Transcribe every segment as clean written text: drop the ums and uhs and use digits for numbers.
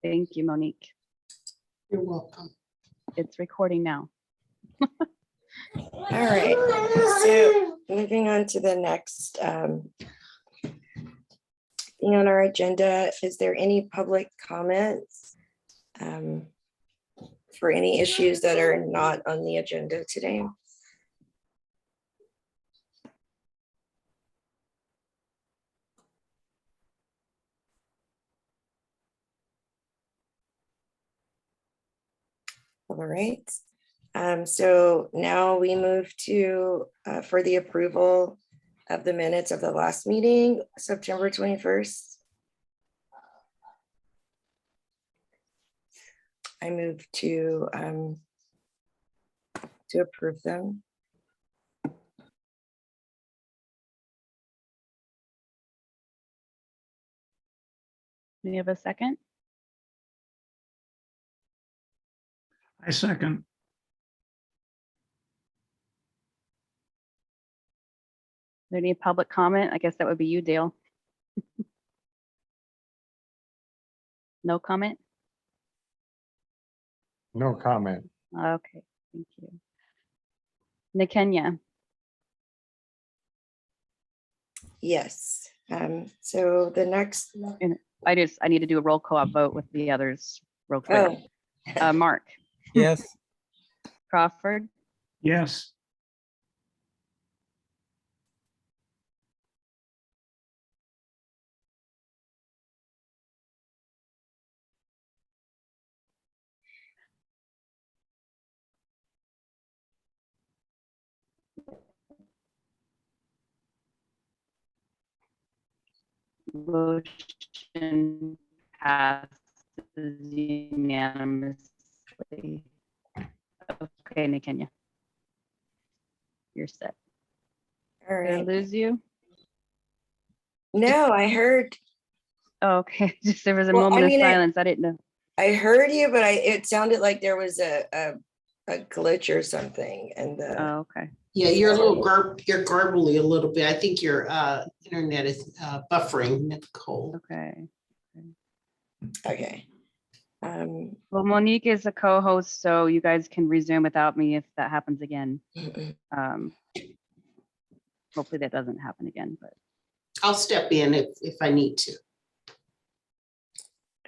Thank you, Monique. You're welcome. It's recording now. All right, so moving on to the next thing on our agenda, is there any public comments for any issues that are not on the agenda today? All right, so now we move to for the approval of the minutes of the last meeting, September 21st. I move to approve them. Do you have a second? I second. Is there any public comment? I guess that would be you, Dale. No comment? No comment. Okay, thank you. Nikenya, Yes. So the next. I need to do a roll call vote with the others real quick. Oh, Mark, Yes. Crawford, Yes. motion passes unanimously. Okay, Nikenya, you're set. all Did I right. lose you? No, I heard Okay, just there was a Well, I moment of mean, silence. I didn't know. you, but it sounded like there was a glitch or something. And Oh, okay. Yeah, you're a little you're garbly a little bit. I think your internet is buffering, Nicole. Okay. okay. Well, Monique is a co-host, so you guys can resume without me if that happens again. Hopefully that doesn't happen again, but I'll step in if I need to.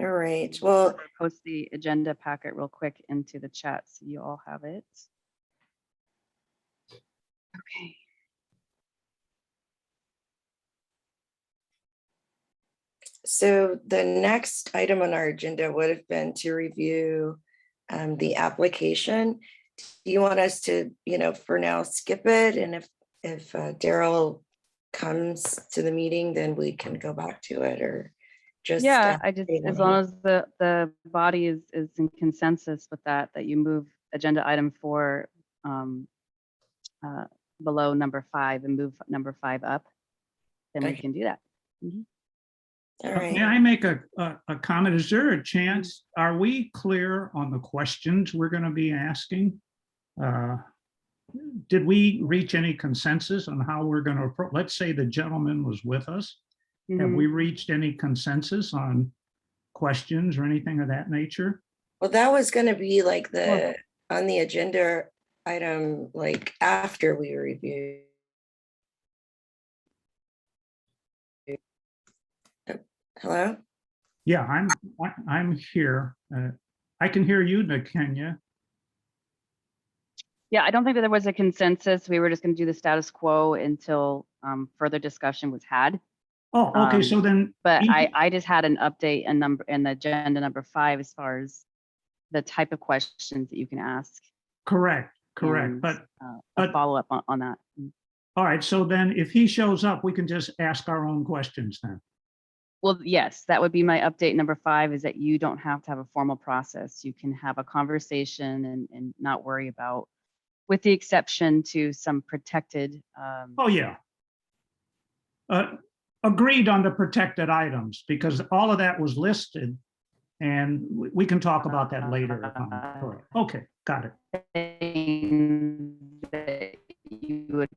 All right. Well, post the agenda packet real quick into the chat so you all have it. Okay. so the next item on our agenda would have been to review the application. Do you want us to, for now skip it? And if Daryl comes to the meeting, then we can go back to it, or just Yeah, as long as the body is in consensus with that you move agenda item 4 below number 5 and move number 5 up, then we Okay. can do that. Mhm. All right. May I make a comment? Is there a chance, are we clear on the questions we're going to be asking? Did we reach any consensus on how we're going to approach? Let's say the gentleman was with us. Have Mhm. we reached any consensus on questions or anything of that nature? Well, that was going to be like on the agenda item, like after we review. Hello? Yeah, I'm here. I can hear you, Nikenya. Yeah, I don't think that there was a consensus. We were just going to do the status quo until further discussion was had. Oh, okay, so then. But I just had an update and number in the agenda number 5 as far as the type of questions that you can ask. Correct. And, But a follow up on that. all right, so then if he shows up, we can just ask our own questions then. Well, yes, that would be my update number 5, is that you don't have to have a formal process. You can have a conversation and not worry about, with the exception to some protected. Oh, yeah. Agreed on the protected items, because all of that was listed, and we can talk about that later. If I'm correct. Okay, got it. That you would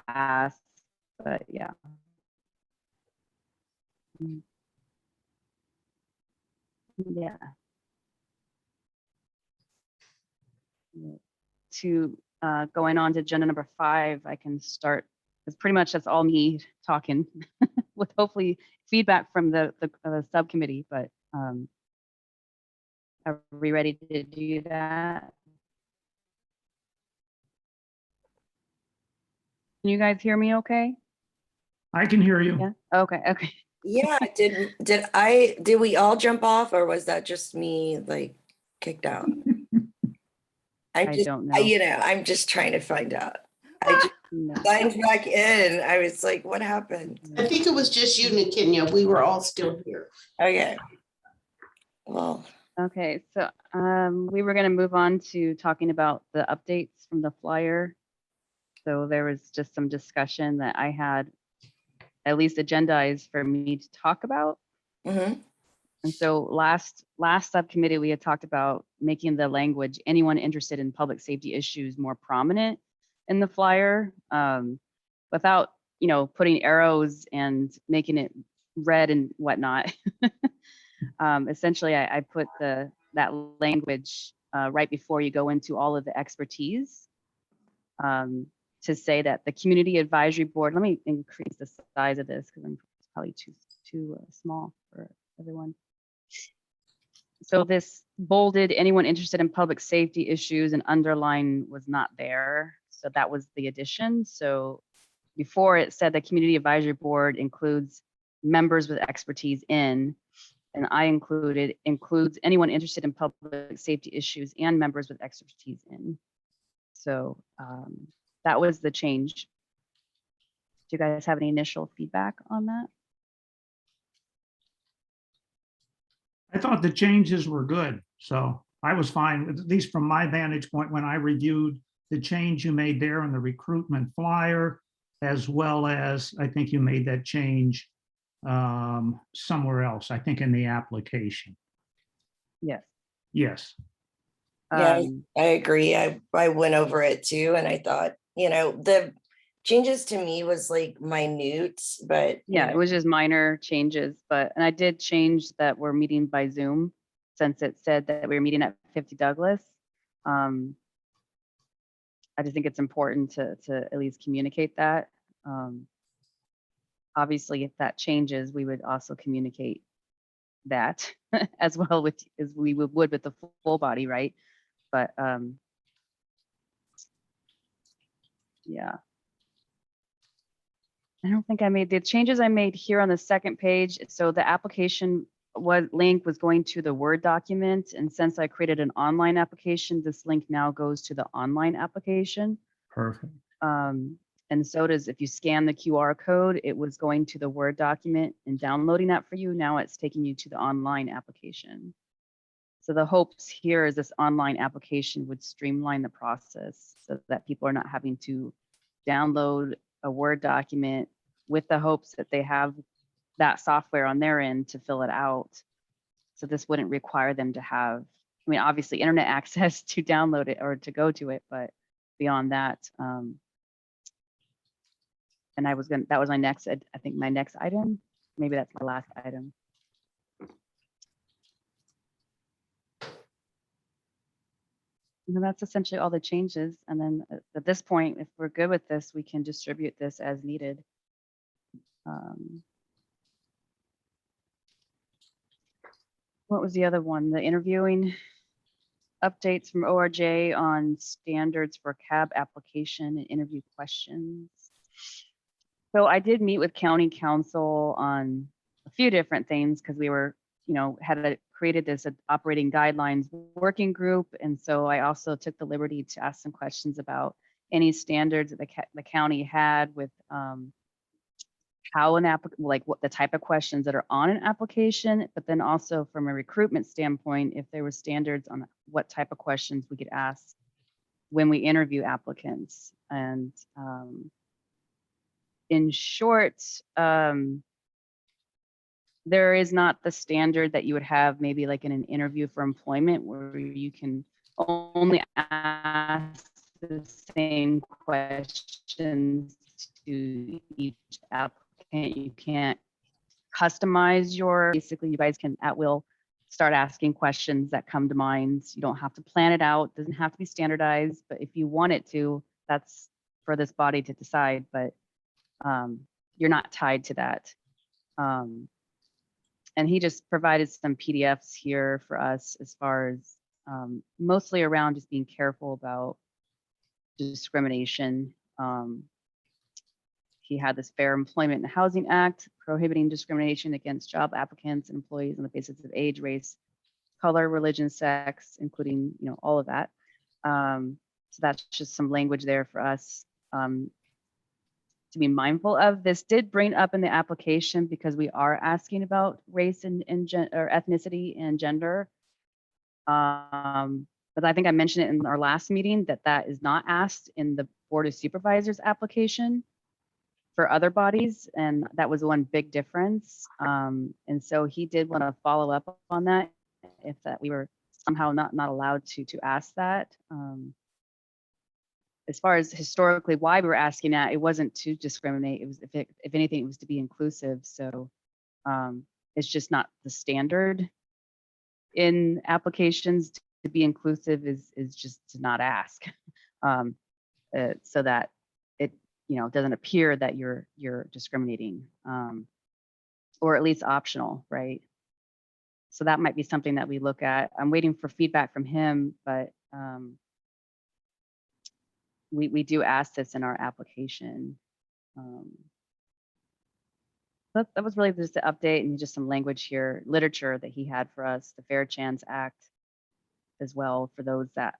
ask, but yeah. Yeah. To going on to agenda number 5, I can start, because pretty much that's all me talking with hopefully feedback from the subcommittee, but are we ready to do that? Can you guys hear me okay? I can hear you. Yeah, okay. Yeah, did we all jump off, or was that just me like kicked out? I don't know. I'm just trying to find out. I just No. signed back in. I was like, what happened? I think it was just you, Kenya. We were all still here. Okay. Well, Okay, so we were going to move on to talking about the updates from the flyer. So there was just some discussion that I had at least agendized for me to talk about. mhm. And so last subcommittee, we had talked about making the language anyone interested in public safety issues more prominent in the flyer, without, putting arrows and making it red and whatnot. Essentially, I put that language right before you go into all of the expertise, to say that the community advisory board. Let me increase the size of this because it's probably too small for everyone. So this bolded anyone interested in public safety issues and underline was not there. So that was the addition. So before it said the community advisory board includes members with expertise in, and I includes anyone interested in public safety issues and members with expertise in. So that was the change. Do you guys have any initial feedback on that? I thought the changes were good, so I was fine, at least from my vantage point, when I reviewed the change you made there in the recruitment flyer, as well as I think you made that change somewhere else, I think in the application. Yes. Yes. Yeah, I agree. I went over it too, and I thought, the changes to me was like minute, but Yeah, it was just minor changes, and I did change that we're meeting by Zoom since it said that we were meeting at 50 Douglas. I just think it's important to at least communicate that. Obviously, if that changes, we would also communicate that as well as we would with the full body, right? But yeah. I don't think I made the changes I made here on the second page. So the application link was going to the Word document. And since I created an online application, this link now goes to the online application. Perfect. And so does, if you scan the QR code, it was going to the Word document and downloading that for you. Now it's taking you to the online application. So the hopes here is this online application would streamline the process so that people are not having to download a Word document with the hopes that they have that software on their end to fill it out. So this wouldn't require them to have, obviously internet access to download it or to go to it, but beyond that, and that was my next, I think my next item, maybe that's the last item. And that's essentially all the changes. And then at this point, if we're good with this, we can distribute this as needed. What was the other one? The interviewing updates from ORJ on standards for CAB application and interview questions. So I did meet with county council on a few different things because we were, created this operating guidelines working group. And so I also took the liberty to ask some questions about any standards that the county had with how what the type of questions that are on an application, but then also from a recruitment standpoint, if there were standards on what type of questions we could ask when we interview applicants. And in short, there is not the standard that you would have maybe like in an interview for employment where you can only ask the same questions to each applicant. You can't customize basically you guys can at will start asking questions that come to mind. You don't have to plan it out, doesn't have to be standardized, but if you want it to, that's for this body to decide, but you're not tied to that. And he just provided some PDFs here for us as far as mostly around just being careful about discrimination. He had this Fair Employment and Housing Act prohibiting discrimination against job applicants and employees on the basis of age, race, color, religion, sex, including, you know, all of that. So that's just some language there for us to be mindful of. This did bring up in the application because we are asking about race and or ethnicity and gender. But I think I mentioned it in our last meeting that that is not asked in the Board of Supervisors application for other bodies, and that was one big difference. And so he did want to follow up on that, if that we were somehow not allowed to ask that. As far as historically why we were asking that, it wasn't to discriminate. It was, if anything, it was to be inclusive. So it's just not the standard in applications. To be inclusive is just to not ask, so that it, you know, doesn't appear that you're discriminating, or at least optional, right? So that might be something that we look at. I'm waiting for feedback from him, but we do ask this in our application. That was really just the update and just some language here, literature that he had for us, the Fair Chance Act as well, for those that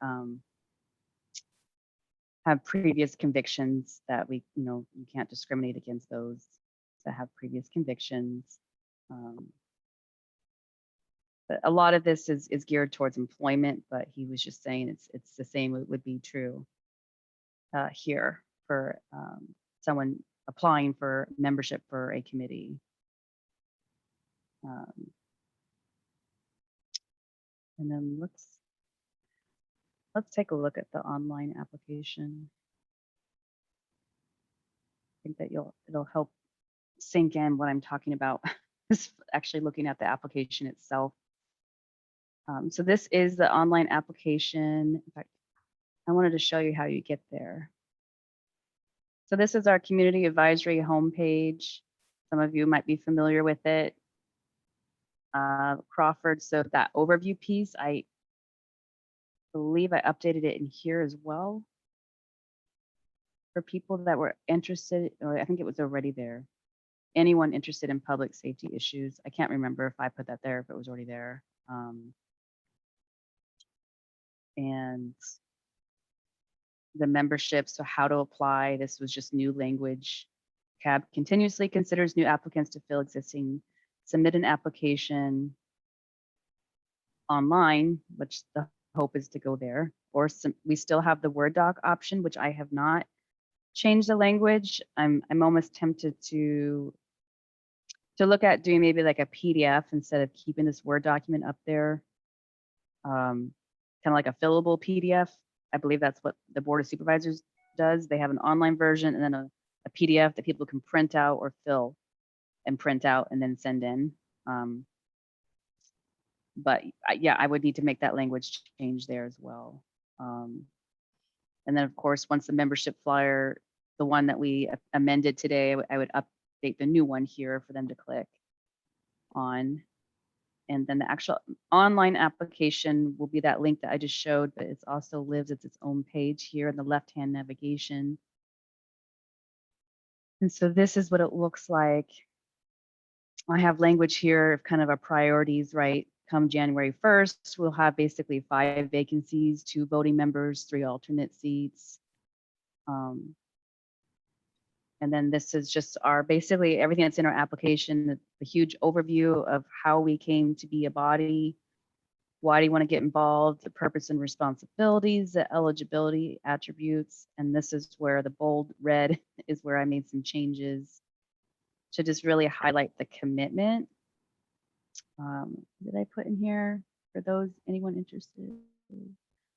have previous convictions, that we, you know, you can't discriminate against those that have previous convictions. But a lot of this is geared towards employment, but he was just saying it's the same, it would be true here for someone applying for membership for a committee. And then let's take a look at the online application. I think that it'll help sink in what I'm talking about, is actually looking at the application itself. So this is the online application. In fact, I wanted to show you how you get there. So this is our community advisory homepage. Some of you might be familiar with it. Crawford, so that overview piece, I believe I updated it in here as well for people that were interested, or I think it was already there. Anyone interested in public safety issues. I can't remember if I put that there, if it was already there. And the membership, so how to apply, this was just new language. CAB continuously considers new applicants to fill existing, submit an application online, which the hope is to go there, or we still have the Word doc option, which I have not changed the language. I'm almost tempted to look at doing maybe like a PDF instead of keeping this Word document up there. Kind of like a fillable PDF. I believe that's what the Board of Supervisors does. They have an online version and then a PDF that people can print out or fill and print out and then send in. But yeah, I would need to make that language change there as well. And then of course, once the membership flyer, the one that we amended today, I would update the new one here for them to click on. And then the actual online application will be that link that I just showed, but it also lives as its own page here in the left-hand navigation. And so this is what it looks like. I have language here of kind of our priorities, right? Come January 1st, we'll have basically 5 vacancies, 2 voting members, 3 alternate seats. And then this is just our, basically everything that's in our application, the huge overview of how we came to be a body, why do you want to get involved, the purpose and responsibilities, the eligibility attributes, and this is where the bold red is where I made some changes to just really highlight the commitment. Did I put in here for those, anyone interested?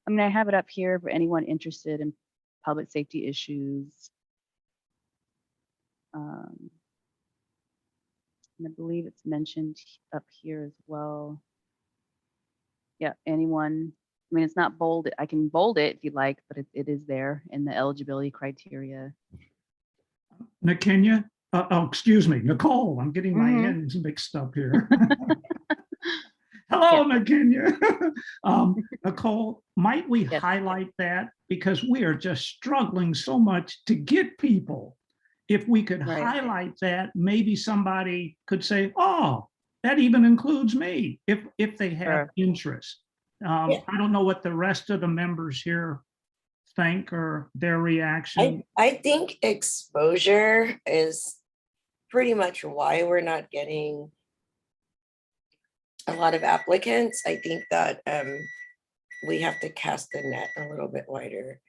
I mean, I have it up here for anyone interested in public safety issues. And I believe it's mentioned up here as well. Yeah, anyone. I mean, it's not bold. I can bold it if you like, but it is there in the eligibility criteria. Kenya, oh, excuse me, Nicole, I'm getting my Mhm. ends mixed up here. Hello, Kenya. Nicole, might we Yes. highlight that? Because we are just struggling so much to get people. If we could Right. highlight that, maybe somebody could say, oh, that even includes me, if they have Sure. interest. Yeah. I don't know what the rest of the members here think or their reaction. I think exposure is pretty much why we're not getting a lot of applicants. I think that we have to cast the net a little bit wider.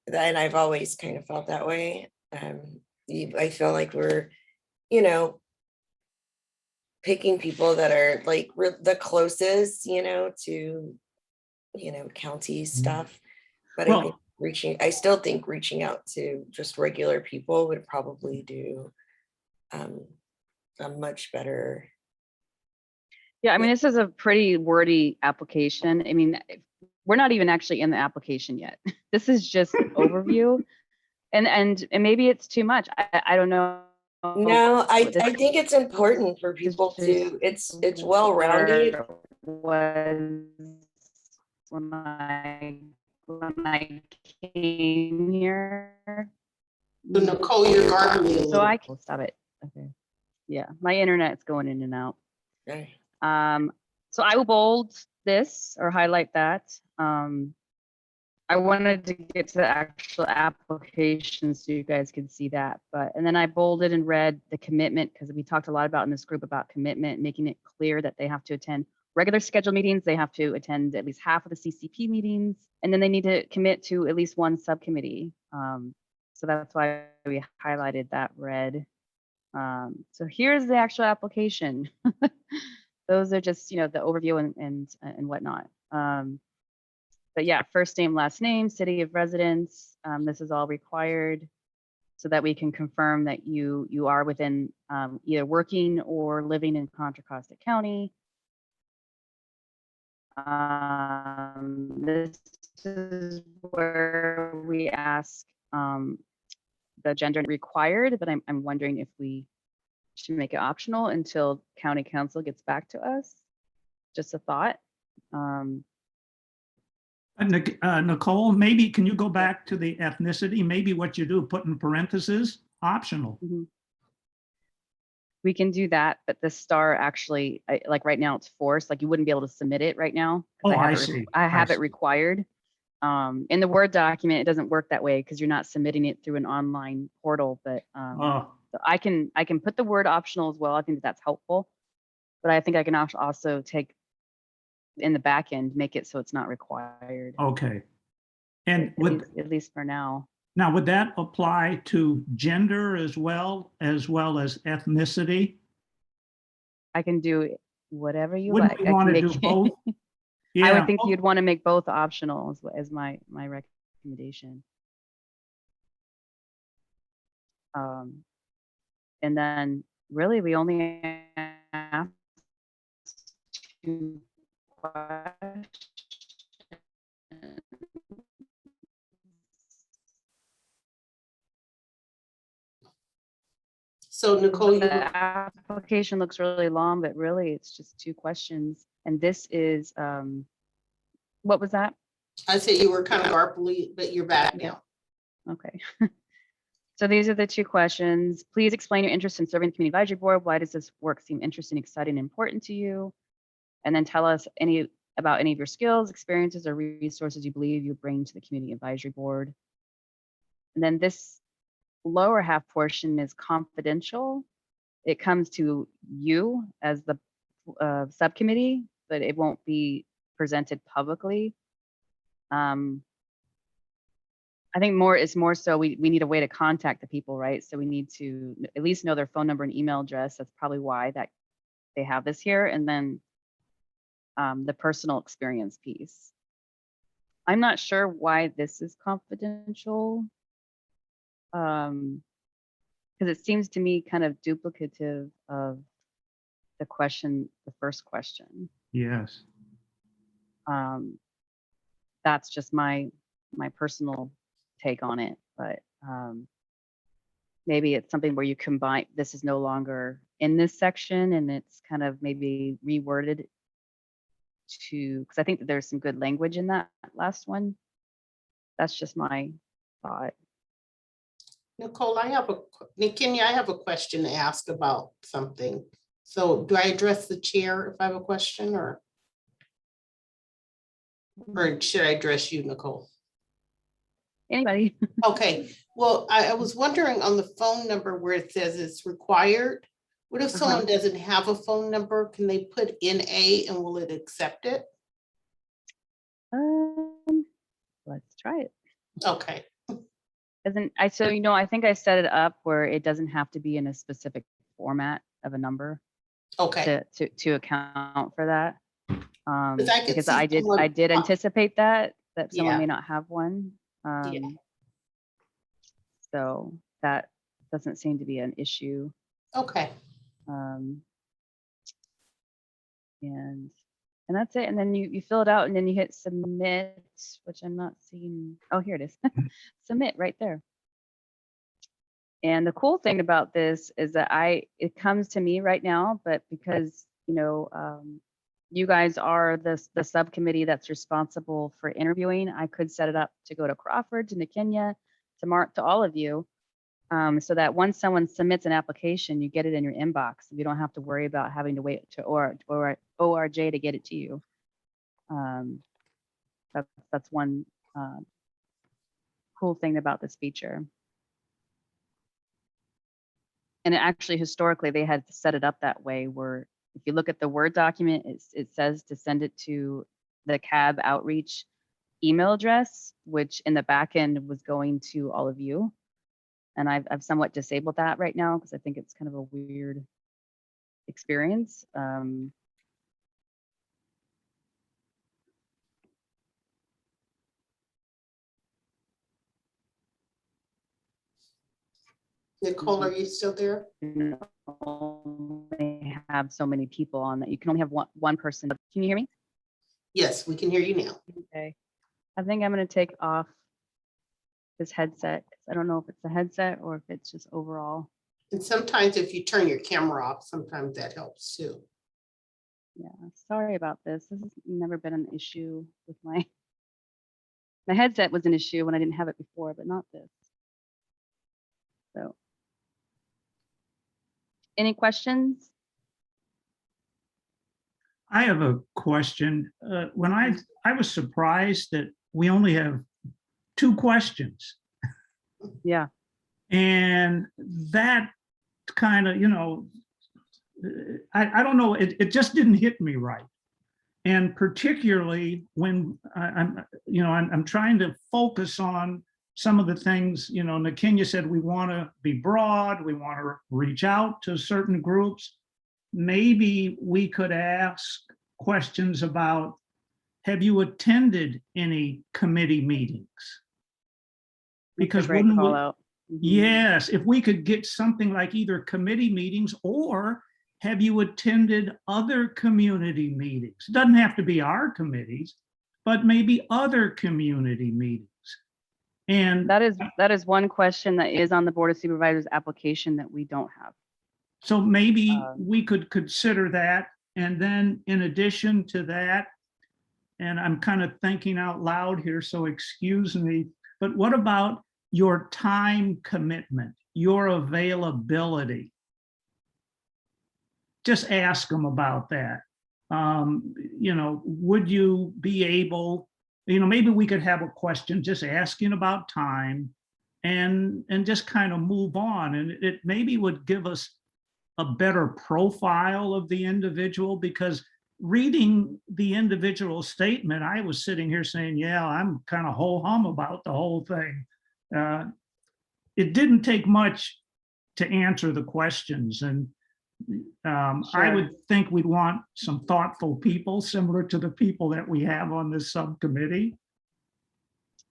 And I've always kind of felt that way. I feel like we're, you know, picking people that are like the closest, you know, to, you know, county stuff. But I think I still think reaching out to just regular people would probably do a much better. Yeah, I mean, this is a pretty wordy application. I mean, we're not even actually in the application yet. This is just overview. And maybe it's too much. I don't know. No, I This think it's important for people to, it's well-rounded. Was when I came here. So Nicole, you're garbling a So little. I can stop it. Okay. Yeah, my internet's going in and out. Okay. So I will bold this or highlight that. I wanted to get to the actual application so you guys could see that, and then I bolded and read the commitment because we talked a lot about in this group about commitment, making it clear that they have to attend regular scheduled meetings, they have to attend at least half of the CCP meetings, and then they need to commit to at least one subcommittee. So that's why we highlighted that red. So here's the actual application. Those are just, you know, the overview and whatnot. But yeah, first name, last name, city of residence. This is all required so that we can confirm that you are within either working or living in Contra Costa County. This is where we ask the gender required, but I'm wondering if we should make it optional until county council gets back to us. Just a thought. Nicole, maybe can you go back to the ethnicity? Maybe what you do, put in parentheses, optional. We can do that, but the star actually, like right now it's forced, like you wouldn't be able to submit it right now. Oh, I see. I have it required. In the Word document, it doesn't work that way because you're not submitting it through an online portal, but so I can put the word optional as well. I think that's helpful, but I think I can also take in the back end, make it so it's not required. Okay. And at least for now. Now, would that apply to gender as well as ethnicity? I can do whatever you Wouldn't like. we want to do both? Yeah. I would think you'd want to make both optional as my recommendation. And then really we only have 2 questions. So Nicole, The application looks really long, but really it's just 2 questions. And this is, what was that? I said you were kind of garbled, but you're back now. Okay. So these are the 2 questions. Please explain your interest in serving the community advisory board. Why does this work seem interesting, exciting, and important to you? And then tell us about any of your skills, experiences, or resources you believe you bring to the community advisory board. And then this lower half portion is confidential. It comes to you as the subcommittee, but it won't be presented publicly. I think it's more so we need a way to contact the people, right? So we need to at least know their phone number and email address. That's probably why that they have this here. And then the personal experience piece. I'm not sure why this is confidential. Because it seems to me kind of duplicative of the first question. Yes. That's just my personal take on it, but maybe it's something where you combine, this is no longer in this section and it's kind of maybe reworded to, because I think that there's some good language in that last one. That's just my thought. Nicole, Kenya, I have a question to ask about something. So do I address the chair if I have a question or should I address you, Nicole? Anybody? Okay, well, I was wondering on the phone number where it says it's required. What if someone doesn't have a phone number? Can they put NA and will it accept it? Let's try it. Okay, So I think I set it up where it doesn't have to be in a specific format of a number okay. to account for that. I could Because see I someone- did anticipate that someone Yeah. may not have one. So that doesn't seem to be an issue. Okay, And that's it. And then you fill it out and then you hit submit, which I'm not seeing. Oh, here it is. Submit right there. And the cool thing about this is that it comes to me right now, but because, you guys are the subcommittee that's responsible for interviewing, I could set it up to go to Crawford, to Kenya, to Mark, to all of you. So that once someone submits an application, you get it in your inbox. You don't have to worry about having to wait to ORJ to get it to you. That's one cool thing about this feature. And actually, historically, they had set it up that way where if you look at the Word document, it says to send it to the CAB outreach email address, which in the back end was going to all of you. And I've somewhat disabled that right now because I think it's kind of a weird experience. Nicole, are you still there? Only have so many people on that. You can only have one person. Can you hear me? Yes, we can hear you now. Okay. I think I'm going to take off this headset. I don't know if it's the headset or if it's just overall. And sometimes if you turn your camera off, sometimes that helps too. Yeah, sorry about this. This has never been an issue with my headset was an issue when I didn't have it before, but not this. So, any questions? I have a question. When I was surprised that we only have 2 questions. Yeah. And that kind of, I don't know, it just didn't hit me right. And particularly when I'm trying to focus on some of the things, Kenya said, we want to be broad, we want to reach out to certain groups. Maybe we could ask questions about, have you attended any committee meetings? Because great wouldn't call we, out. yes, if we could get something like either committee meetings or have you attended other community meetings? It doesn't have to be our committees, but maybe other community meetings. And That is one question that is on the Board of Supervisors application that we don't have. so maybe we could consider that. And then in addition to that, and I'm kind of thinking out loud here, so excuse me, but what about your time commitment, your availability? Just ask them about that. Would you be able, maybe we could have a question just asking about time and just kind of move on. And it maybe would give us a better profile of the individual, because reading the individual statement, I was sitting here saying, yeah, I'm kind of ho-hum about the whole thing. It didn't take much to answer the questions. And I would think we'd want some thoughtful people similar to the people that we have on this subcommittee.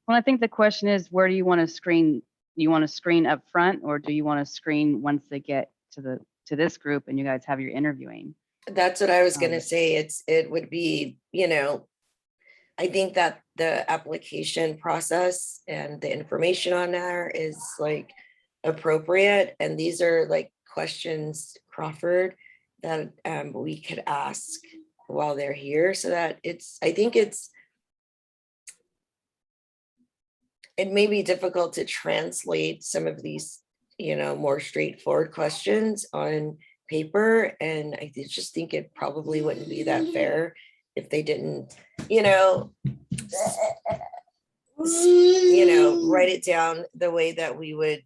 Well, I think the question is, where do you want to screen? You want to screen up front, or do you want to screen once they get to this group and you guys have your interviewing? That's what I was gonna say. It would be, I think that the application process and the information on there is like appropriate. And these are like questions, Crawford, that we could ask while they're here, so that I think it may be difficult to translate some of these, more straightforward questions on paper. And I just think it probably wouldn't be that fair if they didn't, write it down the way that we would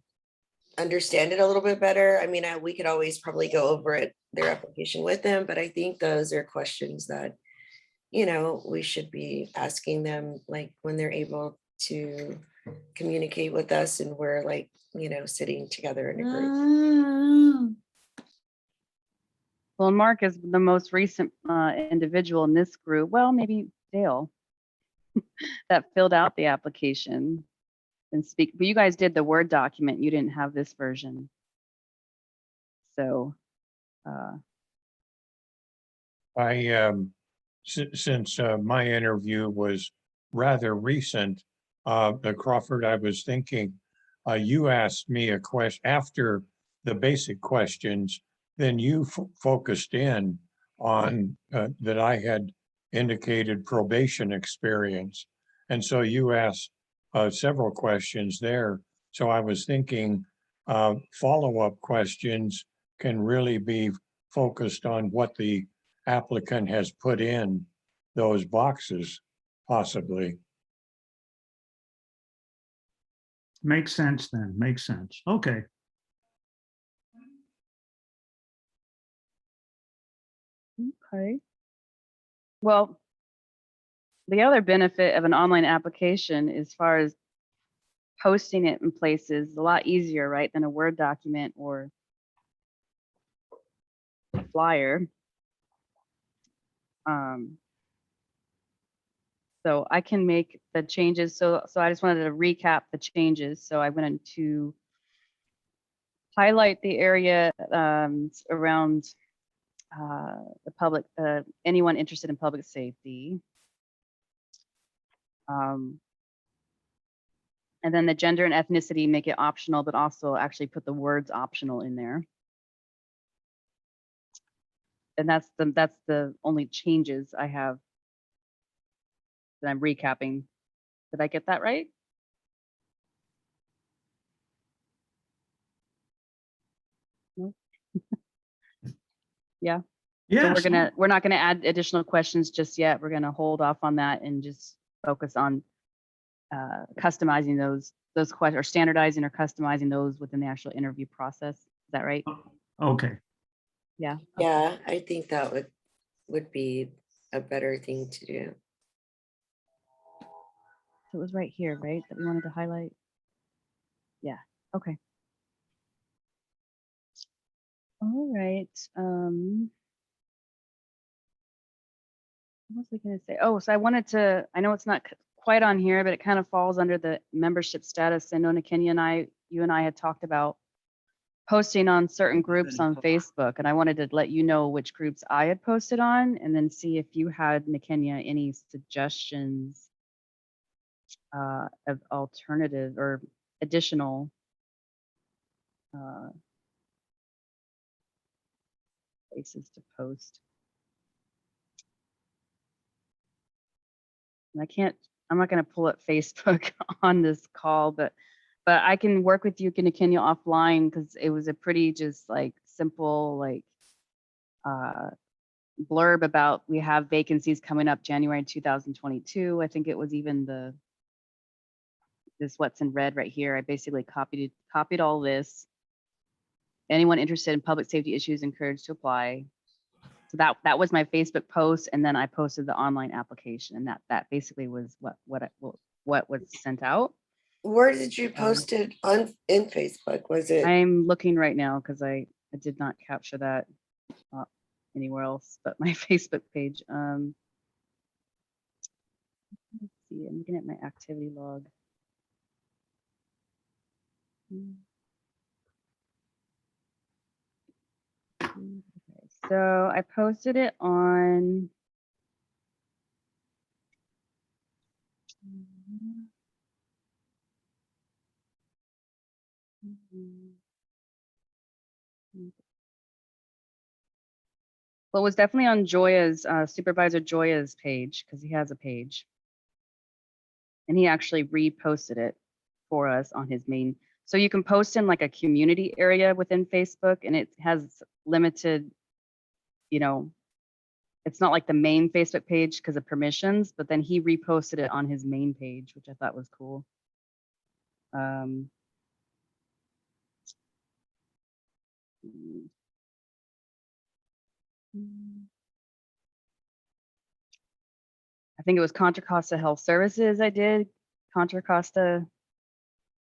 understand it a little bit better. I mean, we could always probably go over it, their application with them, but I think those are questions that, we should be asking them, like when they're able to communicate with us and we're like, sitting together in a group. Well, Mark is the most recent individual in this group. Well, maybe Dale that filled out the application and speak. But you guys did the Word document. You didn't have this version. So Since my interview was rather recent, Crawford, I was thinking, you asked me a question after the basic questions, then you focused in on that I had indicated probation experience. And so you asked several questions there. So I was thinking follow-up questions can really be focused on what the applicant has put in those boxes, possibly. Makes sense then, makes sense. Okay. okay. Well, the other benefit of an online application, as far as posting it in places, is a lot easier, right, than a Word document or a flyer. So I can make the changes. So I just wanted to recap the changes. So I went to highlight the area around the public, anyone interested in public safety. And then the gender and ethnicity, make it optional, but also actually put the words optional in there. And that's the only changes I have that I'm recapping. Did I get that right? No? Yeah. So Yes, we're not gonna add additional questions just yet. We're gonna hold off on that and just focus on customizing those questions, or standardizing or customizing those within the actual interview process. Is that right? okay. Yeah. Yeah, I think that would be a better thing to do. So it was right here, right, that we wanted to highlight? Yeah, okay. All right. What was I gonna say? Oh, so I know it's not quite on here, but it kind of falls under the membership status. I know Nakenya you and I had talked about posting on certain groups on Facebook, and I wanted to let you know which groups I had posted on, and then see if you had, Nakenya, any suggestions of alternative or additional places to post. And I'm not going to pull up Facebook on this call, but I can work with you, Nakenya, offline, because it was a pretty just like simple, like blurb about we have vacancies coming up January 2022. I think it was even this what's in red right here. I basically copied all this. Anyone interested in public safety issues encouraged to apply. So that was my Facebook post, and then I posted the online application, and that basically was what was sent out. Where did you post it in Facebook? Was it? I'm looking right now because I did not capture that anywhere else but my Facebook page. Let's see, I'm looking at my activity log. Okay, so I posted it on Well, it was definitely on Joya's, Supervisor Joya's page, because he has a page. And he actually reposted it for us on his main. So you can post in like a community area within Facebook, and it has limited, you know, it's not like the main Facebook page because of permissions, but then he reposted it on his main page, which I thought was cool. I think it was Contra Costa Health Services I did, Contra Costa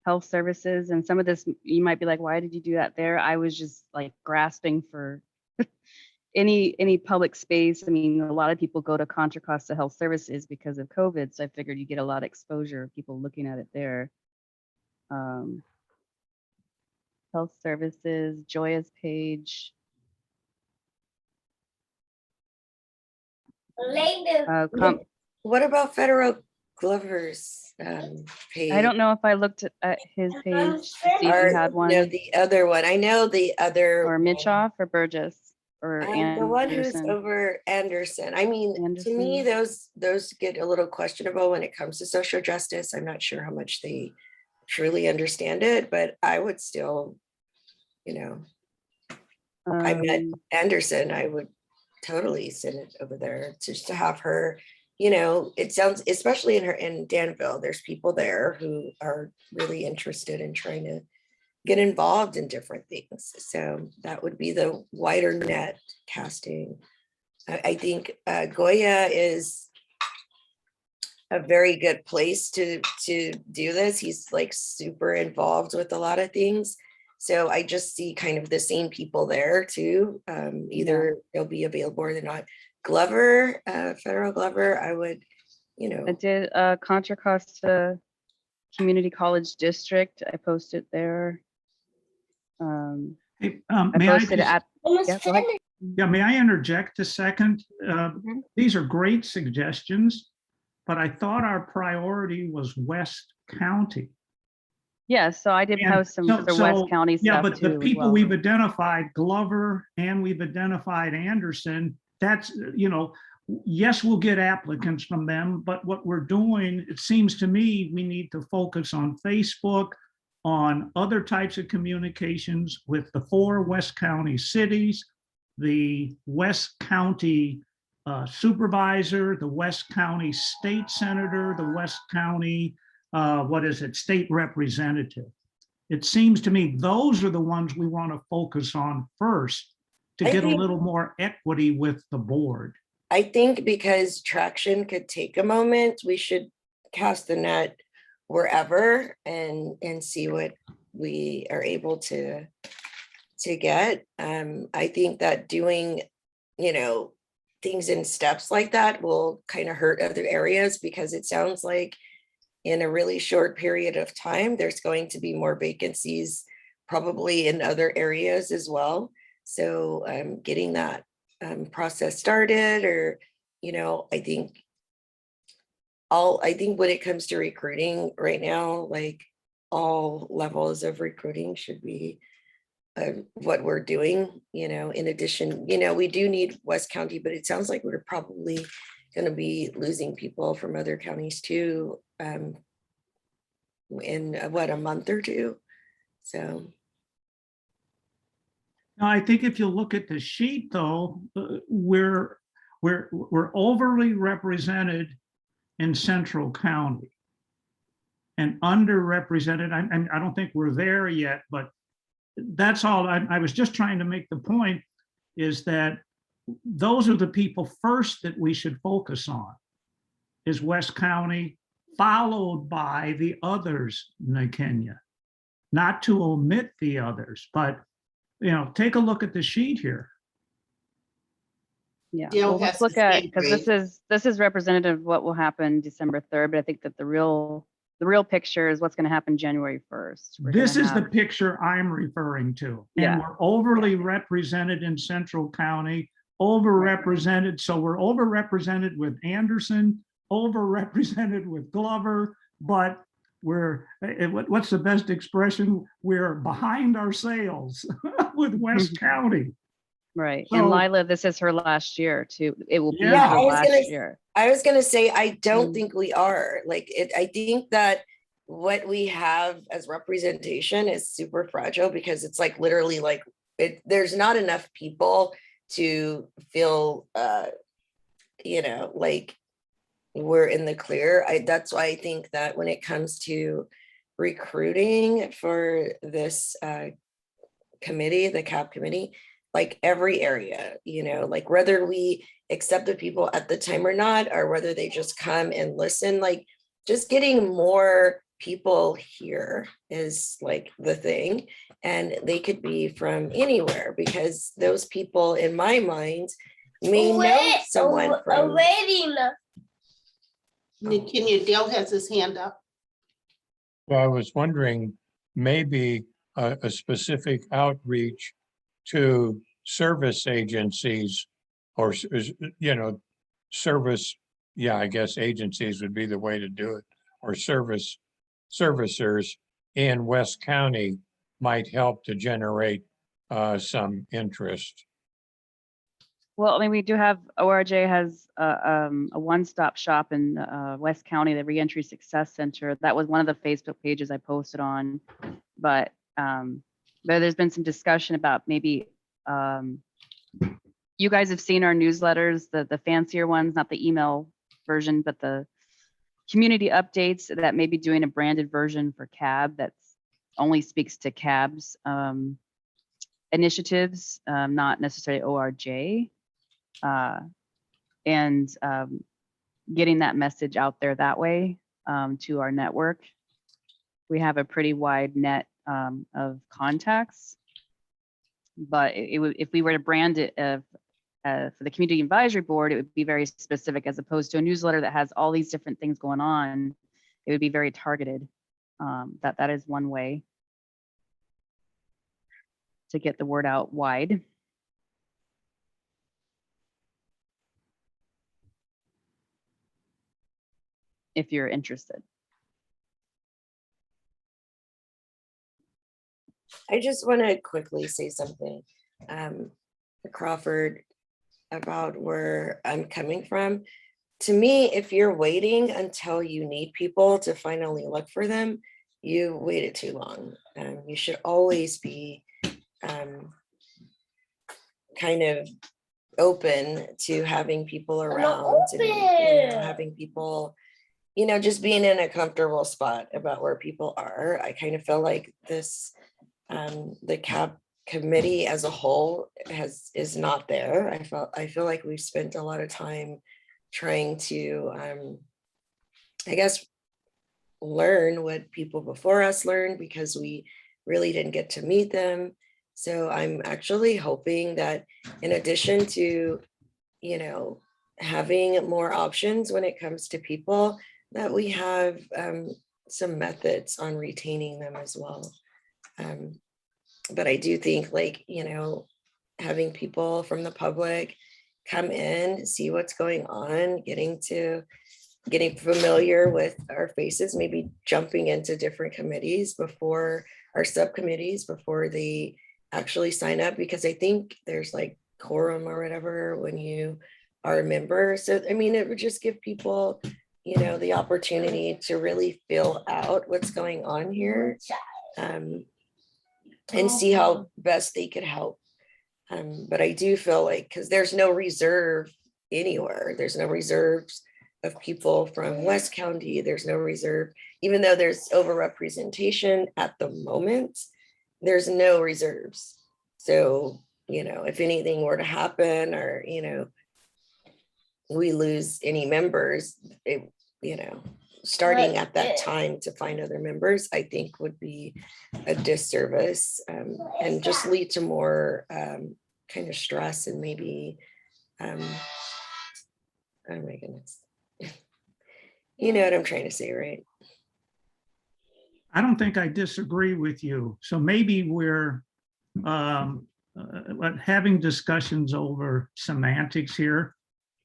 Health Services, and some of this, you might be like, why did you do that there? I was just like grasping for any public space. I mean, a lot of people go to Contra Costa Health Services because of COVID, so I figured you get a lot of exposure of people looking at it there. Health Services, Joya's page. What about Federal Glover's page? I don't know if I looked at his page to see if Or, you had one. no, the other one. I know the other. Or Mitchoff or Burgess or The one who's Anderson. over Anderson. I mean, to me, those get a little questionable when it comes to social justice. I'm not sure how much they truly understand it, but I would still, you know, I met Anderson. I would totally send it over there just to have her, you know, it sounds, especially in Danville, there's people there who are really interested in trying to get involved in different things. So that would be the wider net casting. I think Goya is a very good place to do this. He's like super involved with a lot of things. So I just see kind of the same people there too. Either they'll be available or they're not. Glover, Federal Glover, I would, you know. I did Contra Costa Community College District. I posted there. Hey, I may I posted just- at, yeah, go ahead. Yeah, may I interject a second? These are great suggestions, but I thought our priority was West County. Yeah, so I did And post some so- for so, West County Yeah, stuff but the too as people well. we've identified, Glover, and we've identified Anderson, that's, you know, yes, we'll get applicants from them, but what we're doing, it seems to me, we need to focus on Facebook, on other types of communications with the 4 West County cities, the West County supervisor, the West County state senator, the West County, state representative. It seems to me those are the ones we want to focus on first to I get a think- little more equity with the board. I think because traction could take a moment, we should cast the net wherever and see what we are able to get. I think that doing, you know, things in steps like that will kind of hurt other areas, because it sounds like in a really short period of time, there's going to be more vacancies probably in other areas as well. So getting that process started, or, you know, I think when it comes to recruiting right now, like all levels of recruiting should be what we're doing, you know. In addition, you know, we do need West County, but it sounds like we're probably going to be losing people from other counties too in what, a month or two. So Now, I think if you look at the sheet, though, we're overly represented in Central County and underrepresented. I don't think we're there yet, but that's all. I was just trying to make the point is that those are the people first that we should focus on, is West County, followed by the others in Kenya. Not to omit the others, but, you know, take a look at the sheet here. Yeah, Dale well, let's has look the at, same because this is representative of what will happen December 3rd, but I think that the real picture is what's going to happen January 1st. This is the picture I'm referring to. Yeah. And we're overly represented in Central County, overrepresented. So we're overrepresented with Anderson, overrepresented with Glover, but what's the best expression? We're behind our sales with West County. Right. So- And Lila, this is her last year too. It will be Yeah, her I was last gonna- year. I was gonna say, I don't Mm. think we are, like, I think that what we have as representation is super fragile because it's like literally like, there's not enough people to feel, like we're in the clear. That's why I think that when it comes to recruiting for this committee, the CAP committee, like every area, like whether we accept the people at the time or not, or whether they just come and listen, like just getting more people here is like the thing. And they could be from anywhere because those people in my mind may know someone from. Kenya, Dale has his hand up. Well, I was wondering, maybe a specific outreach to service agencies or, service, yeah, I guess agencies would be the way to do it, or servicers in West County might help to generate some interest. Well, I mean, we do have, ORJ has a one-stop shop in West County, the Reentry Success Center. That was one of the Facebook pages I posted on. But there's been some discussion about maybe, you guys have seen our newsletters, the fancier ones, not the email version, but the community updates, that may be doing a branded version for CAB that only speaks to CAB's initiatives, not necessarily ORJ. And getting that message out there that way to our network. We have a pretty wide net of contacts, but if we were to brand it for the Community Advisory Board, it would be very specific as opposed to a newsletter that has all these different things going on. It would be very targeted. That is one way to get the word out wide. If you're interested. I just want to quickly say something, Crawford, about where I'm coming from. To me, if you're waiting until you need people to finally look for them, you waited too long. You should always be kind of open to having people around and having people, just being in a comfortable spot about where people are. I kind of feel like this, the CAB committee as a whole is not there. I feel like we've spent a lot of time trying to, I guess, learn what people before us learned because we really didn't get to meet them. So I'm actually hoping that in addition to, having more options when it comes to people, that we have some methods on retaining them as well. But I do think having people from the public come in, see what's going on, getting familiar with our faces, maybe jumping into different committees before our subcommittees, before they actually sign up, because I think there's like quorum or whatever when you are a member. So, I mean, it would just give people, the opportunity to really fill out what's going on here and see how best they could help. But I do feel like, because there's no reserve anywhere, there's no reserves of people from West County, there's no reserve, even though there's overrepresentation at the moment, there's no reserves. So, if anything were to happen or, we lose any members, starting at that time to find other members, I think would be a disservice and just lead to more kind of stress and maybe, oh my goodness. You know what I'm trying to say, right? I don't think I disagree with you. So maybe we're having discussions over semantics here.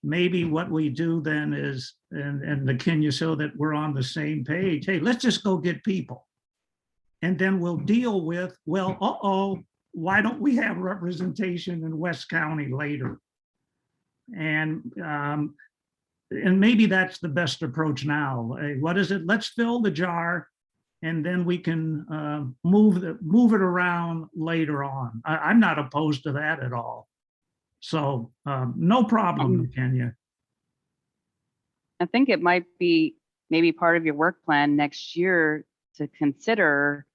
maybe what we do then is, and the Kenya, so that we're on the same page, hey, let's just go get people. And then we'll deal with, well, why don't we have representation in West County later? And maybe that's the best approach now. What is it? Let's fill the jar, and then we can move it around later on. I'm not opposed to that at all. So no problem, Kenya. I think it might be maybe part of your work plan next year to consider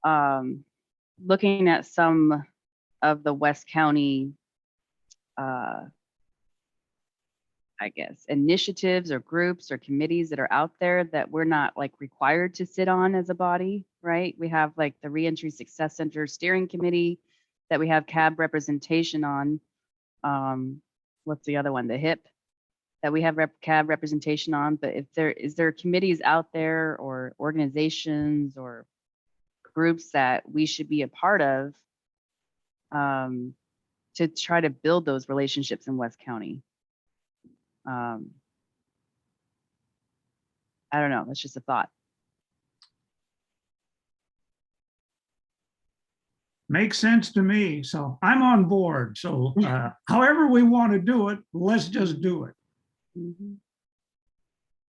looking at some of the West County, I guess, initiatives or groups or committees that are out there that we're not like required to sit on as a body, right? We have like the Reentry Success Center Steering Committee that we have CAB representation on. What's the other one? The HIP that we have CAB representation on. But if there committees out there or organizations or groups that we should be a part of to try to build those relationships in West County. I don't know. That's just a thought. Makes sense to me. So I'm on board. So however we want to do it, let's just do it. Mm-hmm.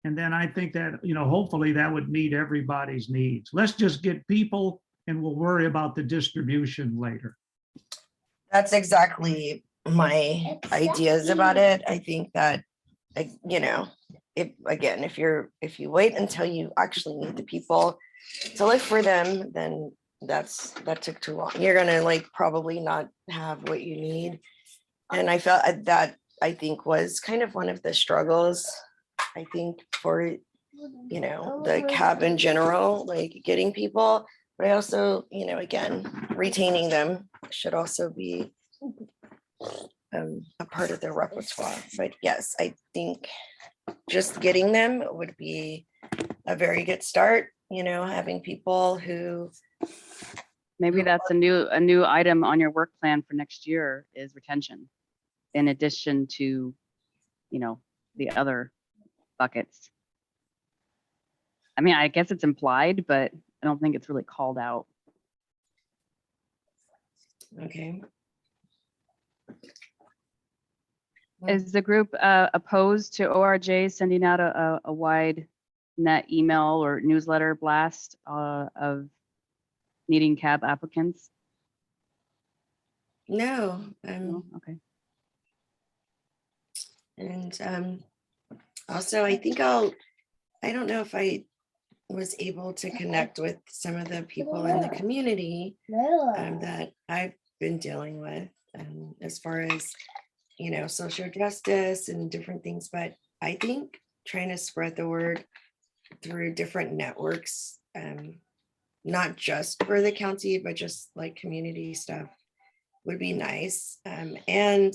And then I think that, hopefully that would meet everybody's needs. Let's just get people and we'll worry about the distribution later. That's exactly my ideas about it. I think that, if you wait until you actually need the people to look for them, then that took too long. You're gonna probably not have what you need. And I felt that I think was kind of one of the struggles, I think, for the CAB in general, getting people, but I also, again, retaining them should also be a part of their repertoire. But yes, I think just getting them would be a very good start, having people who Maybe that's a new item on your work plan for next year is retention, in addition to, the other buckets. I mean, I guess it's implied, but I don't think it's really called out. okay. Is the group opposed to ORJ sending out a wide net email or newsletter blast of needing CAB applicants? No, No? Okay. and also I think I don't know if I was able to connect with some of the people in the community that I've been dealing with as far as social justice and different things, but I think trying to spread the word through different networks, not just for the county, but just community stuff would be nice. And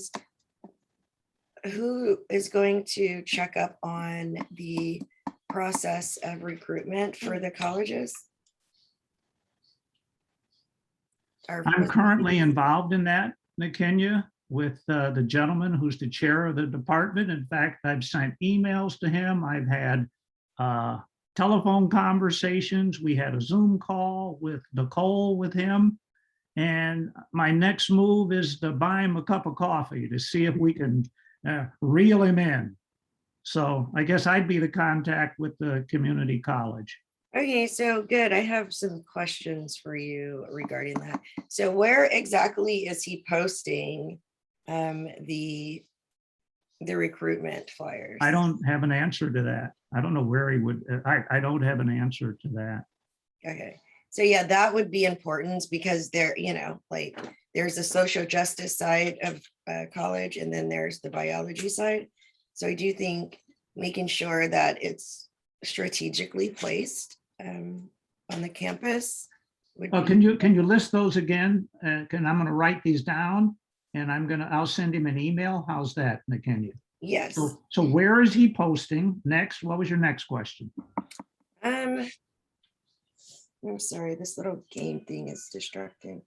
who is going to check up on the process of recruitment for the colleges? I'm currently involved in that, Kenya, with the gentleman who's the chair of the department. In fact, I've sent emails to him. I've had telephone conversations. We had a Zoom call with Nicole with him. And my next move is to buy him a cup of coffee to see if we can reel him in. So I guess I'd be the contact with the community college. Okay, so good. I have some questions for you regarding that. So where exactly is he posting the recruitment flyers? I don't have an answer to that. I don't know where he would, I don't have an answer to that. Okay, so yeah, that would be important because there, there's a social justice side of college and then there's the biology side. So I do think making sure that it's strategically placed on the campus. Can you list those again? I'm going to write these down and I'll send him an email. How's that, Kenya? Yes. So where is he posting next? What was your next question? I'm sorry, this little game thing is distracting.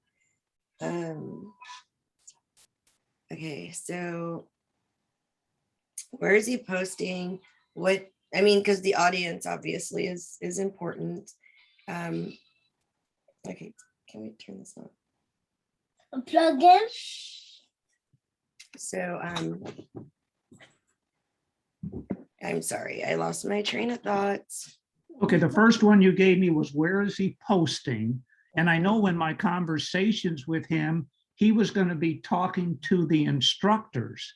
Okay, so Where is he posting? What, I mean, because the audience obviously is important. Okay, can we turn this on? Plug in. So, I'm sorry, I lost my train of thought. Okay, the first one you gave me was where is he posting? And I know in my conversations with him, he was going to be talking to the instructors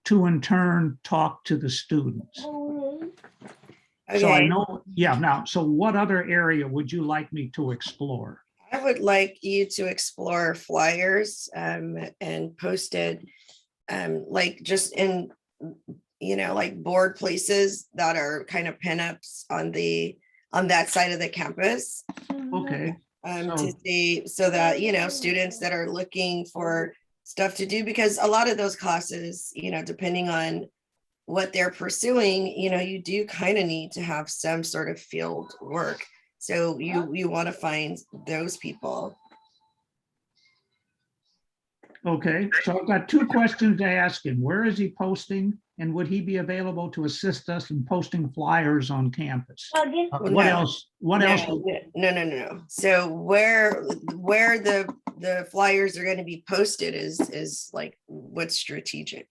to in turn talk to the students. So I Okay, know, yeah, now, so what other area would you like me to explore? I would like you to explore flyers and posted like just in, like board places that are kind of pinups on that side of the campus. Okay, To So- see, so that, students that are looking for stuff to do, because a lot of those classes, depending on what they're pursuing, you do kind of need to have some sort of field work. So you want to find those people. okay, so I've got two questions to ask him. Where is he posting? And would he be available to assist us in posting flyers on campus? Plug in. What No. else? What else? No. So where the flyers are going to be posted is like what's strategic.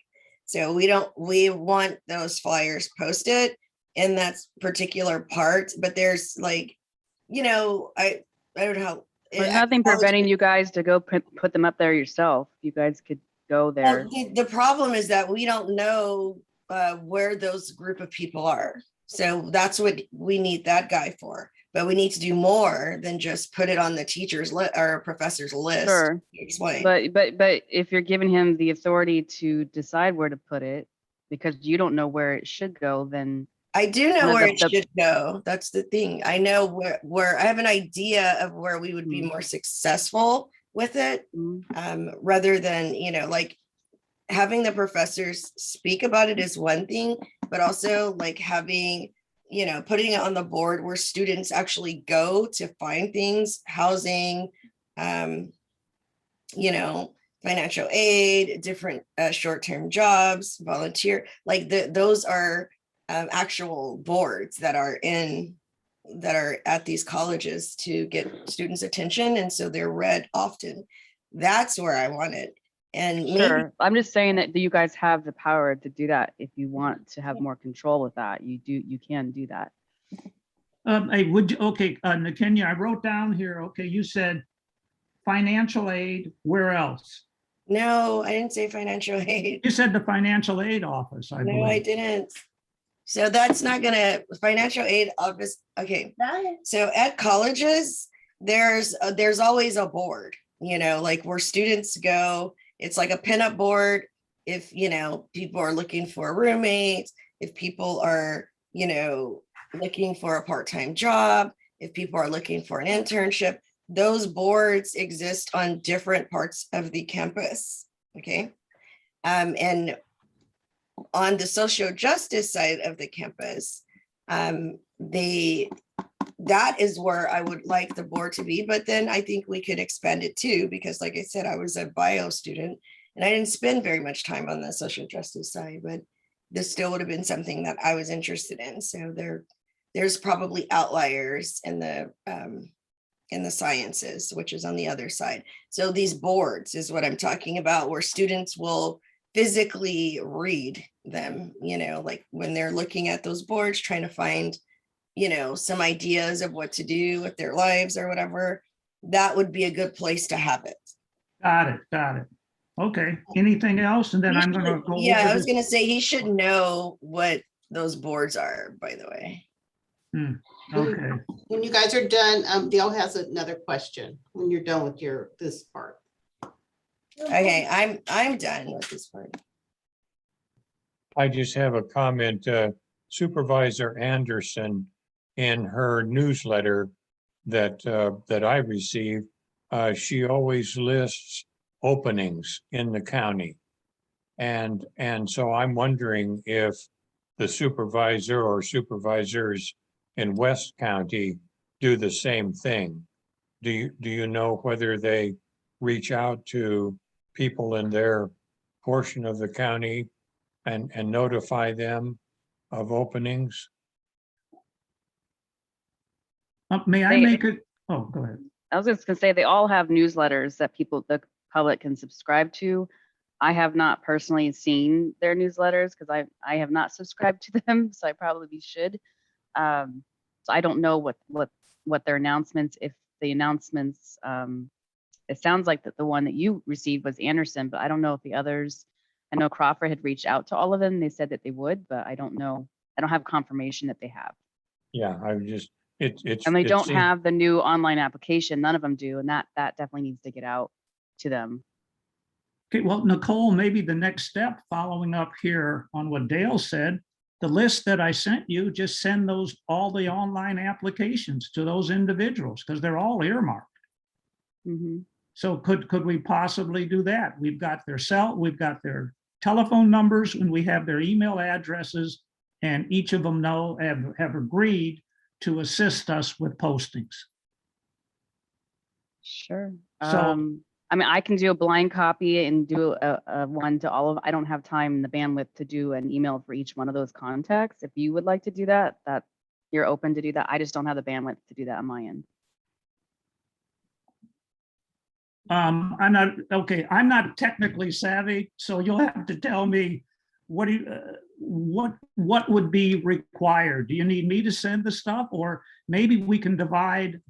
So we want those flyers posted in that particular part, but there's like, I don't know how. There's nothing preventing you guys to go put them up there yourself. You guys could go there. Well, the problem is that we don't know where those group of people are. So that's what we need that guy for. But we need to do more than just put it on the teacher's list or professor's list. Sure. To explain. But if you're giving him the authority to decide where to put it, because you don't know where it should go, then I do know one of where the- it should go. That's the thing. I know where I have an idea of where we would be Mm. more successful with it, mm, rather than, like having the professors speak about it is one thing, but also like having, putting it on the board where students actually go to find things, housing, financial aid, different short-term jobs, volunteer, like those are actual boards that are at these colleges to get students' attention. And so they're read often. That's where I want it. And maybe, sure. I'm just saying that you guys have the power to do that. If you want to have more control with that, you can do that. Hey, okay, Nakenya, I wrote down here, okay, you said financial aid, where else? no, I didn't say financial aid. You said the financial aid office, I No, I believe. didn't. So that's not gonna, financial aid office, okay. So at colleges, there's always a board, like where students go, it's like a pinup board. If, people are looking for a roommate, if people are, looking for a part-time job, if people are looking for an internship, those boards exist on different parts of the campus, okay? And on the social justice side of the campus, that is where I would like the board to be, but then I think we could expand it too, because like I said, I was a bio student and I didn't spend very much time on the social justice side, but this still would have been something that I was interested in. So there's probably outliers in the sciences, which is on the other side. So these boards is what I'm talking about, where students will physically read them, like when they're looking at those boards, trying to find, some ideas of what to do with their lives or whatever, that would be a good place to have it. Got it. Okay, anything else? And then I'm gonna go. Yeah, over I was this- gonna say he should know what those boards are, by the way. Okay, When you guys are done, Dale has another question when you're done with this part. Okay, I'm done with this part. I just have a comment. Supervisor Anderson, in her newsletter that I receive, she always lists openings in the county. And so I'm wondering if the supervisor or supervisors in West County do the same thing. Do you know whether they reach out to people in their portion of the county and notify them of openings? May I They- make it? Oh, go ahead. I was just gonna say, they all have newsletters that the public can subscribe to. I have not personally seen their newsletters because I have not subscribed to them, so I probably should. So I don't know what their announcements, if the announcements, it sounds like that the one that you received was Anderson, but I don't know if the others, I know Crawford had reached out to all of them. They said that they would, but I don't know. I don't have confirmation that they have. Yeah, I'm just, it's. And they it don't seems- have the new online application. None of them do. And that definitely needs to get out to them. Okay, well, Nicole, maybe the next step, following up here on what Dale said, the list that I sent you, just send all the online applications to those individuals because they're all earmarked. Mhm. So could we possibly do that? We've got their telephone numbers, and we have their email addresses, and each of them have agreed to assist us with postings. Sure. So- I mean, I can do a blind copy and do a one to all of, I don't have time and the bandwidth to do an email for each one of those contacts. If you would like to do that, you're open to do that. I just don't have the bandwidth to do that on my end. I'm not technically savvy, so you'll have to tell me what would be required? Do you need me to send the stuff, or maybe we can divide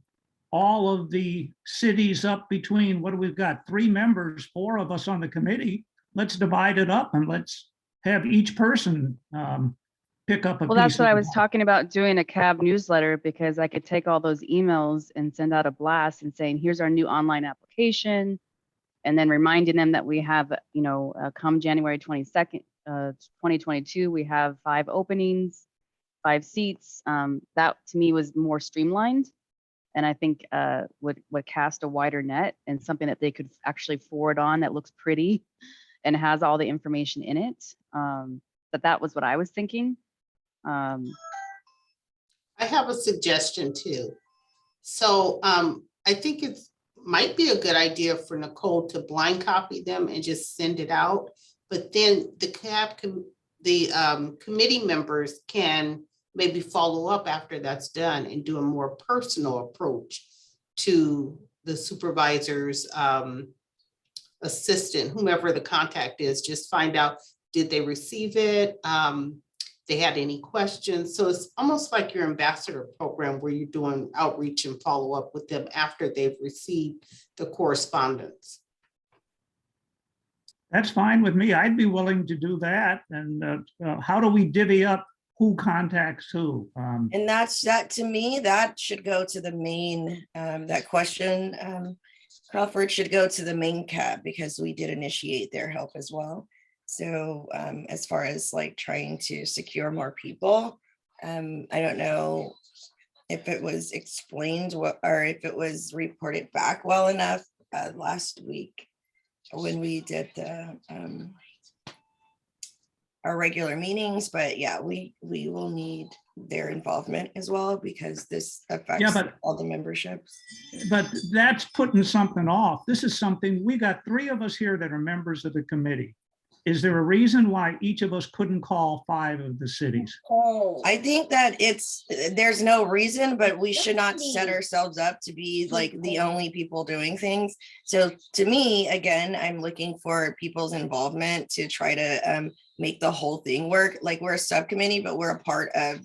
all of the cities up between, what do we've got? 3 members, 4 of us on the committee. Let's divide it up and let's have each person pick up a piece. Well, that's what of I the was pie. talking about, doing a CAB newsletter, because I could take all those emails and send out a blast and saying, here's our new online application. And then reminding them that we have, come January 22nd, 2022, we have 5 openings, 5 seats. That to me was more streamlined. And I think would cast a wider net, and something that they could actually forward on that looks pretty and has all the information in it. But that was what I was thinking. I have a suggestion too. So I think it might be a good idea for Nicole to blind copy them and just send it out. But then the committee members can maybe follow up after that's done and do a more personal approach to the supervisor's assistant, whomever the contact is. Just find out, did they receive it? They had any questions? So it's almost like your ambassador program where you're doing outreach and follow up with them after they've received the correspondence. That's fine with me. I'd be willing to do that. And how do we divvy up who contacts who? And that to me, that should go to the main, that question, Crawford, should go to the main CAB, because we did initiate their help as well. So as far as like trying to secure more people, I don't know if it was explained or if it was reported back well enough last week when we did the our regular meetings, but yeah, we will need their involvement as well, because this affects but- all the memberships. But that's putting something off. This is something, we got 3 of us here that are members of the committee. Is there a reason why each of us couldn't call 5 of the cities? I think that there's no reason, but we should not set ourselves up to be like the only people doing things. So to me, again, I'm looking for people's involvement to try to make the whole thing work. Like, we're a subcommittee, but we're a part of,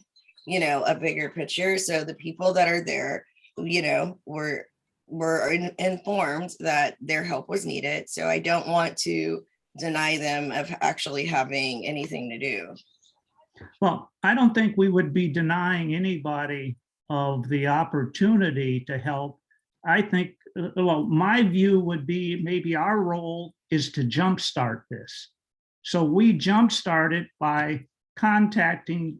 a bigger picture. So the people that are there, were informed that their help was needed. So I don't want to deny them of actually having anything to do. Well, I don't think we would be denying anybody of the opportunity to help. I think, my view would be maybe our role is to jumpstart this. So we jumpstart it by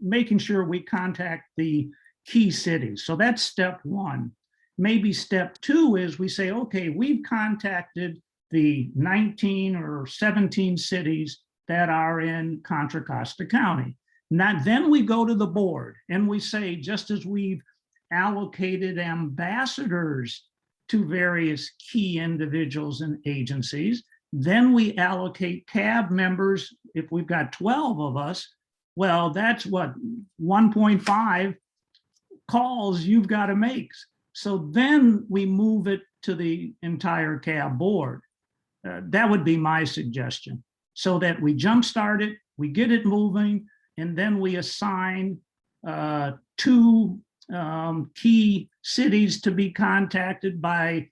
making sure we contact the key cities. So that's step 1. Maybe step 2 is we say, okay, we've contacted the 19 or 17 cities that are in Contra Costa County. Now, then we go to the board and we say, just as we've allocated ambassadors to various key individuals and agencies, then we allocate CAB members if we've got 12 of us, well, that's what, 1.5 calls you've got to make. So then we move it to the entire CAB board. That would be my suggestion, so that we jumpstart it, we get it moving, and then we assign 2 key cities to be contacted by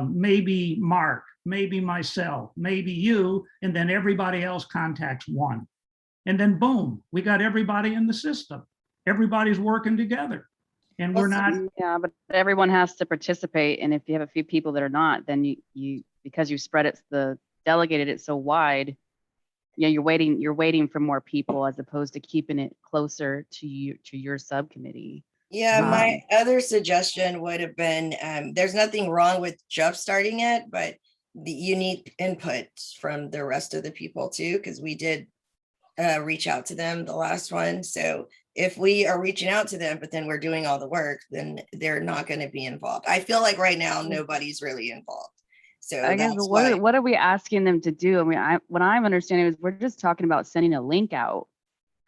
maybe Mark, maybe myself, maybe you, and then everybody else contacts 1. And then boom, we got everybody in the system. Everybody's working together. And we're not, Yeah, but everyone has to participate. And if you have a few people that are not, then you because you spread it, delegated it so wide, you're waiting for more people as opposed to keeping it closer to your subcommittee. Yeah, my other suggestion would have been, there's nothing wrong with just starting it, but you need input from the rest of the people too, because we did reach out to them, the last one. So if we are reaching out to them, but then we're doing all the work, then they're not going to be involved. I feel like right now, nobody's really involved. So I guess that's why. what are we asking them to do? I mean, what I'm understanding is we're just talking about sending a link out.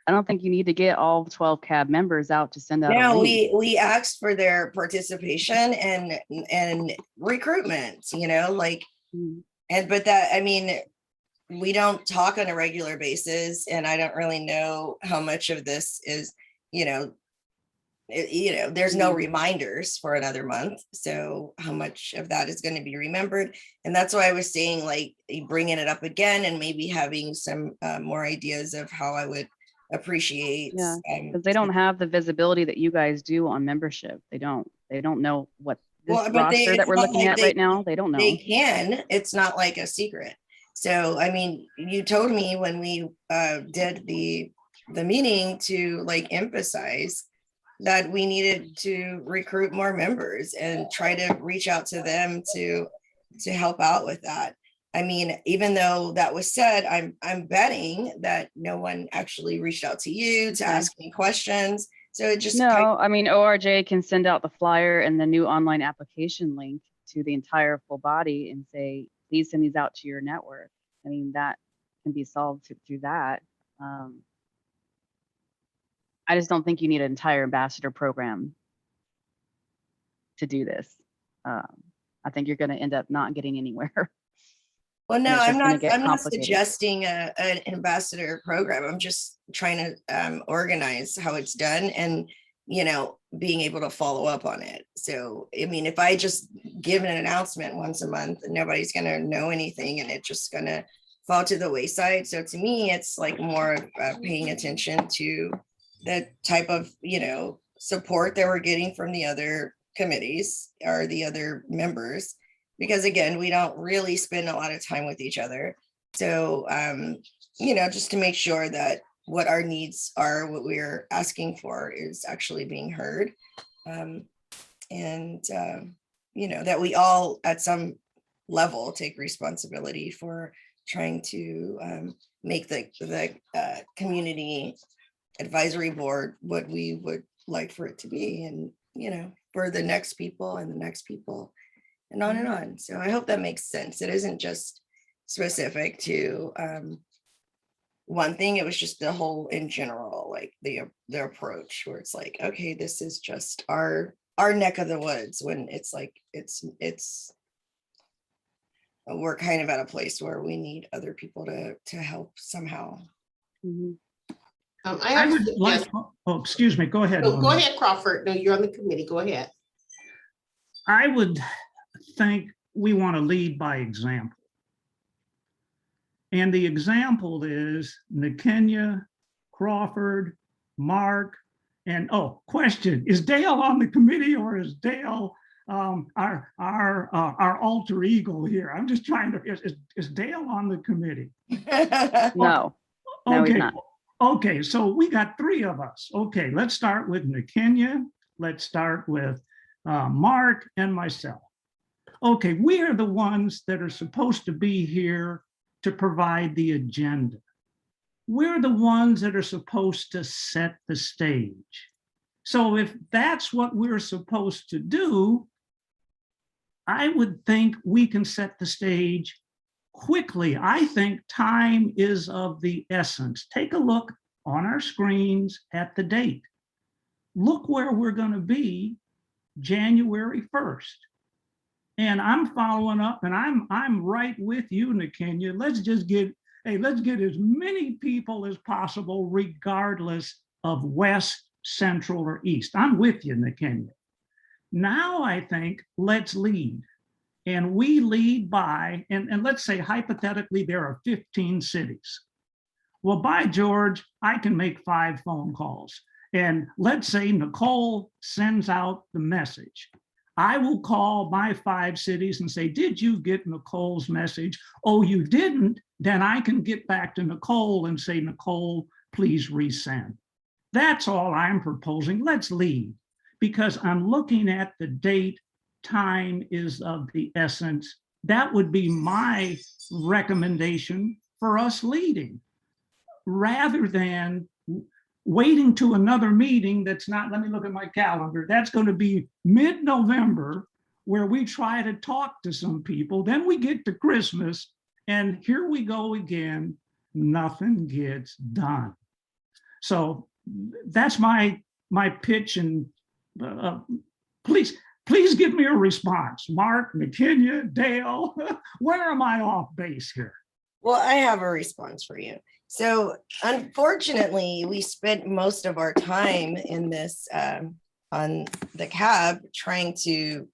I don't think you need to get all 12 CAB members out to send out a No, link. we asked for their participation and recruitment, like, but that, I mean, we don't talk on a regular basis, and I don't really know how much of this is, there's no reminders for another month. So how much of that is going to be remembered? And that's why I was saying, like, bringing it up again and maybe having some more ideas of how I would appreciate. Yeah, because they don't have the visibility that you guys do on membership. They don't know what this roster that we're looking at right now. They don't know. They can. It's not like a secret. So, I mean, you told me when we did the meeting to like emphasize that we needed to recruit more members and try to reach out to them to help out with that. I mean, even though that was said, I'm betting that no one actually reached out to you to ask me questions. So it just I mean, ORJ can send out the flyer and the new online application link to the entire full body and say, please send these out to your network. I mean, that can be solved through that. I just don't think you need an entire ambassador program to do this. I think you're going to end up not getting anywhere. Well, no, I'm not complicated. suggesting an ambassador program. I'm just trying to organize how it's done and, being able to follow up on it. So, I mean, if I just give an announcement once a month, nobody's going to know anything and it's just going to fall to the wayside. So to me, it's like more of paying attention to the type of, support that we're getting from the other committees or the other members. Because again, we don't really spend a lot of time with each other. So, just to make sure that what our needs are, what we're asking for is actually being heard. That we all at some level take responsibility for trying to make the community advisory board what we would like for it to be. And, for the next people and the next people. And on and on. So I hope that makes sense. It isn't just specific to one thing. It was just the whole in general, like the approach where it's like, okay, this is just our neck of the woods, when it's like it's we're kind of at a place where we need other people to help somehow. I would like, excuse me, go ahead. Go ahead, Crawford. No, you're on the committee. Go ahead. I would think we want to lead by example. And the example is McKenya, Crawford, Mark, and question, is Dale on the committee or is Dale our alter ego here? I'm just trying to, is Dale on the committee? No, okay. He's not. Okay, so we got 3 of us. Okay, let's start with McKenya. Let's start with Mark and myself. Okay, we are the ones that are supposed to be here to provide the agenda. We're the ones that are supposed to set the stage. So if that's what we're supposed to do, I would think we can set the stage quickly, I think time is of the essence. Take a look on our screens at the date. Look where we're going to be January 1st. And I'm following up, and I'm right with you, Nakenya. Let's get as many people as possible, regardless of West, Central, or East. I'm with you, Nakenya. Now I think let's lead. And we lead by, and let's say hypothetically there are 15 cities. Well, by George, I can make 5 phone calls. And let's say Nicole sends out the message. I will call my 5 cities and say, did you get Nicole's message? Oh, you didn't? Then I can get back to Nicole and say, Nicole, please resend. That's all I'm proposing. Let's lead, because I'm looking at the date. Time is of the essence. That would be my recommendation for us leading, rather than waiting to another meeting that's not, let me look at my calendar, that's going to be mid-November, where we try to talk to some people. Then we get to Christmas, and here we go again, nothing gets done. So that's my pitch, and please give me a response. Mark, McKinney, Dale, where am I off base here? Well, I have a response for you. So unfortunately, we spent most of our time in this on the cab trying to,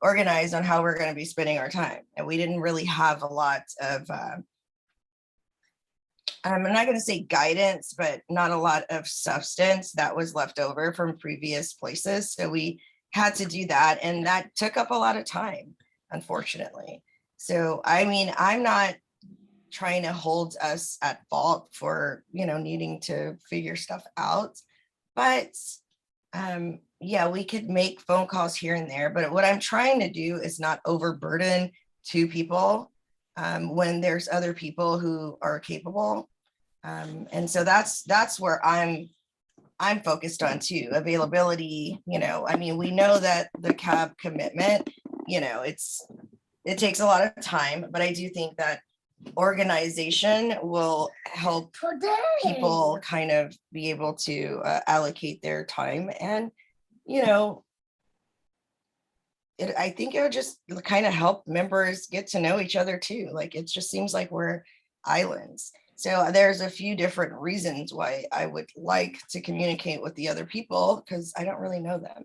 organize on how we're going to be spending our time. And we didn't really have a lot of, I'm not going to say guidance, but not a lot of substance that was left over from previous places. So we had to do that. And that took up a lot of time, unfortunately. So, I mean, I'm not trying to hold us at fault for, needing to figure stuff out. But yeah, we could make phone calls here and there. But what I'm trying to do is not overburden 2 people when there's other people who are capable. And so that's where I'm focused on too. Availability, I mean, we know that the cab commitment, it takes a lot of time, but I do think that organization will help people kind of be able to allocate their time. And, I think it would just kind of help members get to know each other too. Like, it just seems like we're islands. So there's a few different reasons why I would like to communicate with the other people, because I don't really know them.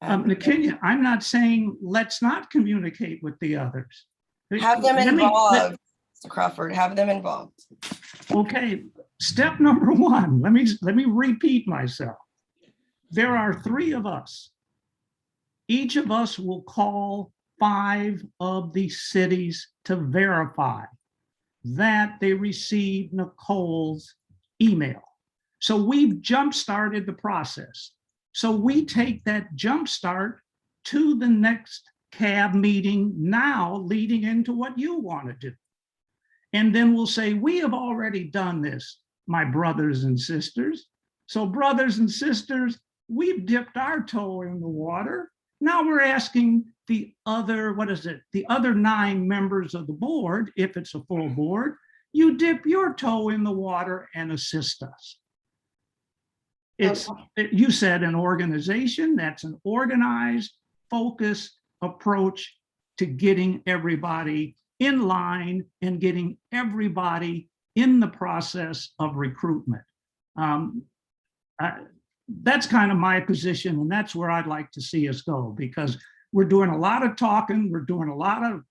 Nakenya, I'm not saying let's not communicate with the others. Have them involved, Mr. Crawford, have them involved. Okay, step number 1, let me repeat myself. There are 3 of us. Each of us will call 5 of the cities to verify that they received Nicole's email. So we've jump-started the process. So we take that jump-start to the next cab meeting now, leading into what you want to do. And then we'll say, we have already done this, my brothers and sisters. So brothers and sisters, we've dipped our toe in the water. Now we're asking the other, the other 9 members of the board, if it's a full board, you dip your toe in the water and assist us. You said an organization, that's an organized, focused approach to getting everybody in line and getting everybody in the process of recruitment. That's kind of my position, and that's where I'd like to see us go, because we're doing a lot of talking, we're doing a lot of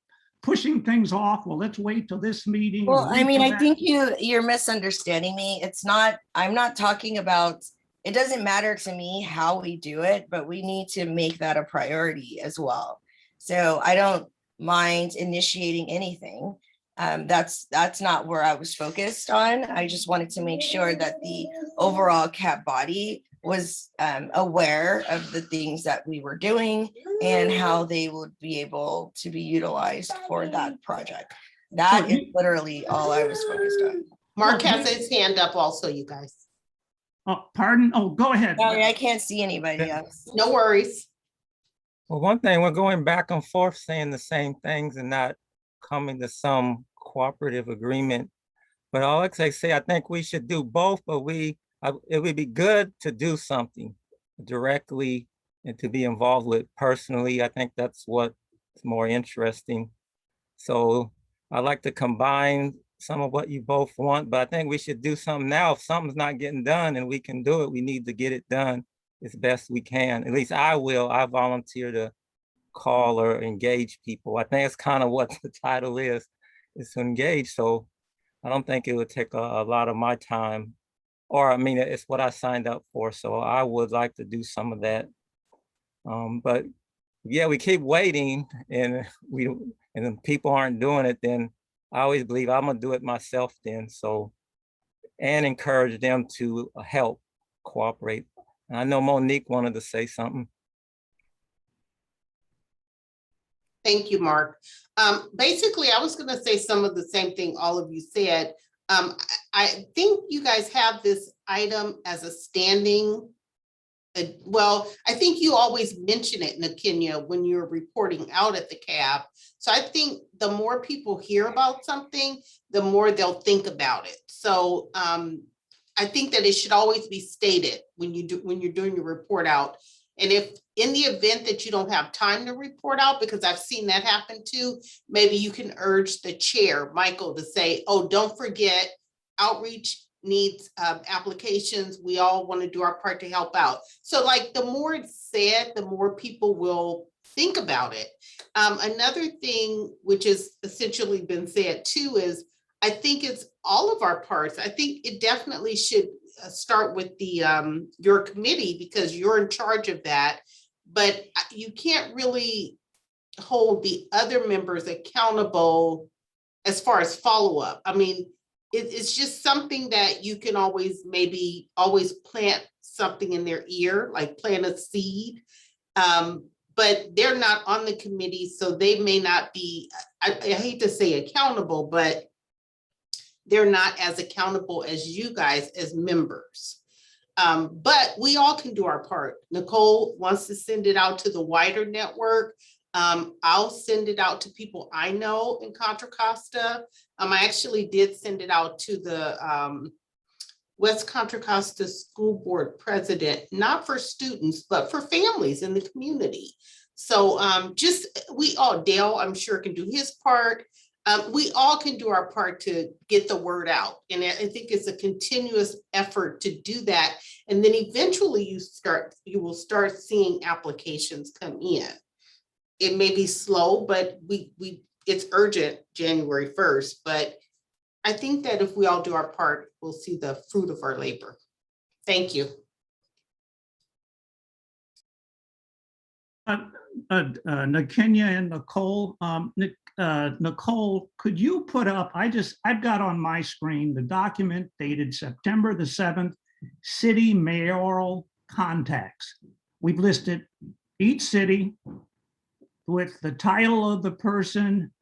pushing things off. Well, let's wait till this meeting. Well, I mean, I think you're misunderstanding me. I'm not talking about, it doesn't matter to me how we do it, but we need to make that a priority as well. So I don't mind initiating anything. That's not where I was focused on. I just wanted to make sure that the overall CAP body was aware of the things that we were doing and how they would be able to be utilized for that project. That is literally all I was focused on. Mark has his hand up also, you guys. Oh, pardon? Oh, go ahead. Sorry, I can't see anybody else. No worries. Well, one thing, we're going back and forth saying the same things and not coming to some cooperative agreement. But all I say, I think we should do both, but it would be good to do something directly and to be involved with personally. I think that's what's more interesting. So I like to combine some of what you both want, but I think we should do something now. If something's not getting done and we can do it, we need to get it done as best we can. At least I will. I volunteer to call or engage people. I think it's kind of what the title is to engage. So I don't think it would take a lot of my time, or I mean, it's what I signed up for. So I would like to do some of that. But yeah, we keep waiting and then people aren't doing it, then I always believe I'm gonna do it myself then. So, and encourage them to help cooperate. And I know Monique wanted to say something. Thank you, Mark. Basically, I was going to say some of the same thing all of you said. I think you guys have this item as a standing. Well, I think you always mention it, Nakenya, when you're reporting out at the CAB. So I think the more people hear about something, the more they'll think about it. So I think that it should always be stated when you're doing your report out. And if in the event that you don't have time to report out, because I've seen that happen too, maybe you can urge the chair, Michael, to say, oh, don't forget, outreach needs applications. We all want to do our part to help out. So like the more it's said, the more people will think about it. Another thing, which has essentially been said too, is I think it's all of our parts. I think it definitely should start with the your committee, because you're in charge of that, but you can't really hold the other members accountable as far as follow-up. I mean, it's just something that you can always plant something in their ear, like plant a seed, but they're not on the committee, so they may not be, I hate to say accountable, but they're not as accountable as you guys as members. But we all can do our part. Nicole wants to send it out to the wider network. I'll send it out to people I know in Contra Costa. I actually did send it out to the West Contra Costa School Board president, not for students, but for families in the community. So Dale, I'm sure, can do his part. We all can do our part to get the word out. And I think it's a continuous effort to do that. And then eventually you will start seeing applications come in. It may be slow, but it's urgent January 1st. But I think that if we all do our part, we'll see the fruit of our labor. Thank you. Nakenya and Nicole, Nicole, could you put up, I've got on my screen the document dated September the 7th, city mayoral contacts. We've listed each city with the title of the person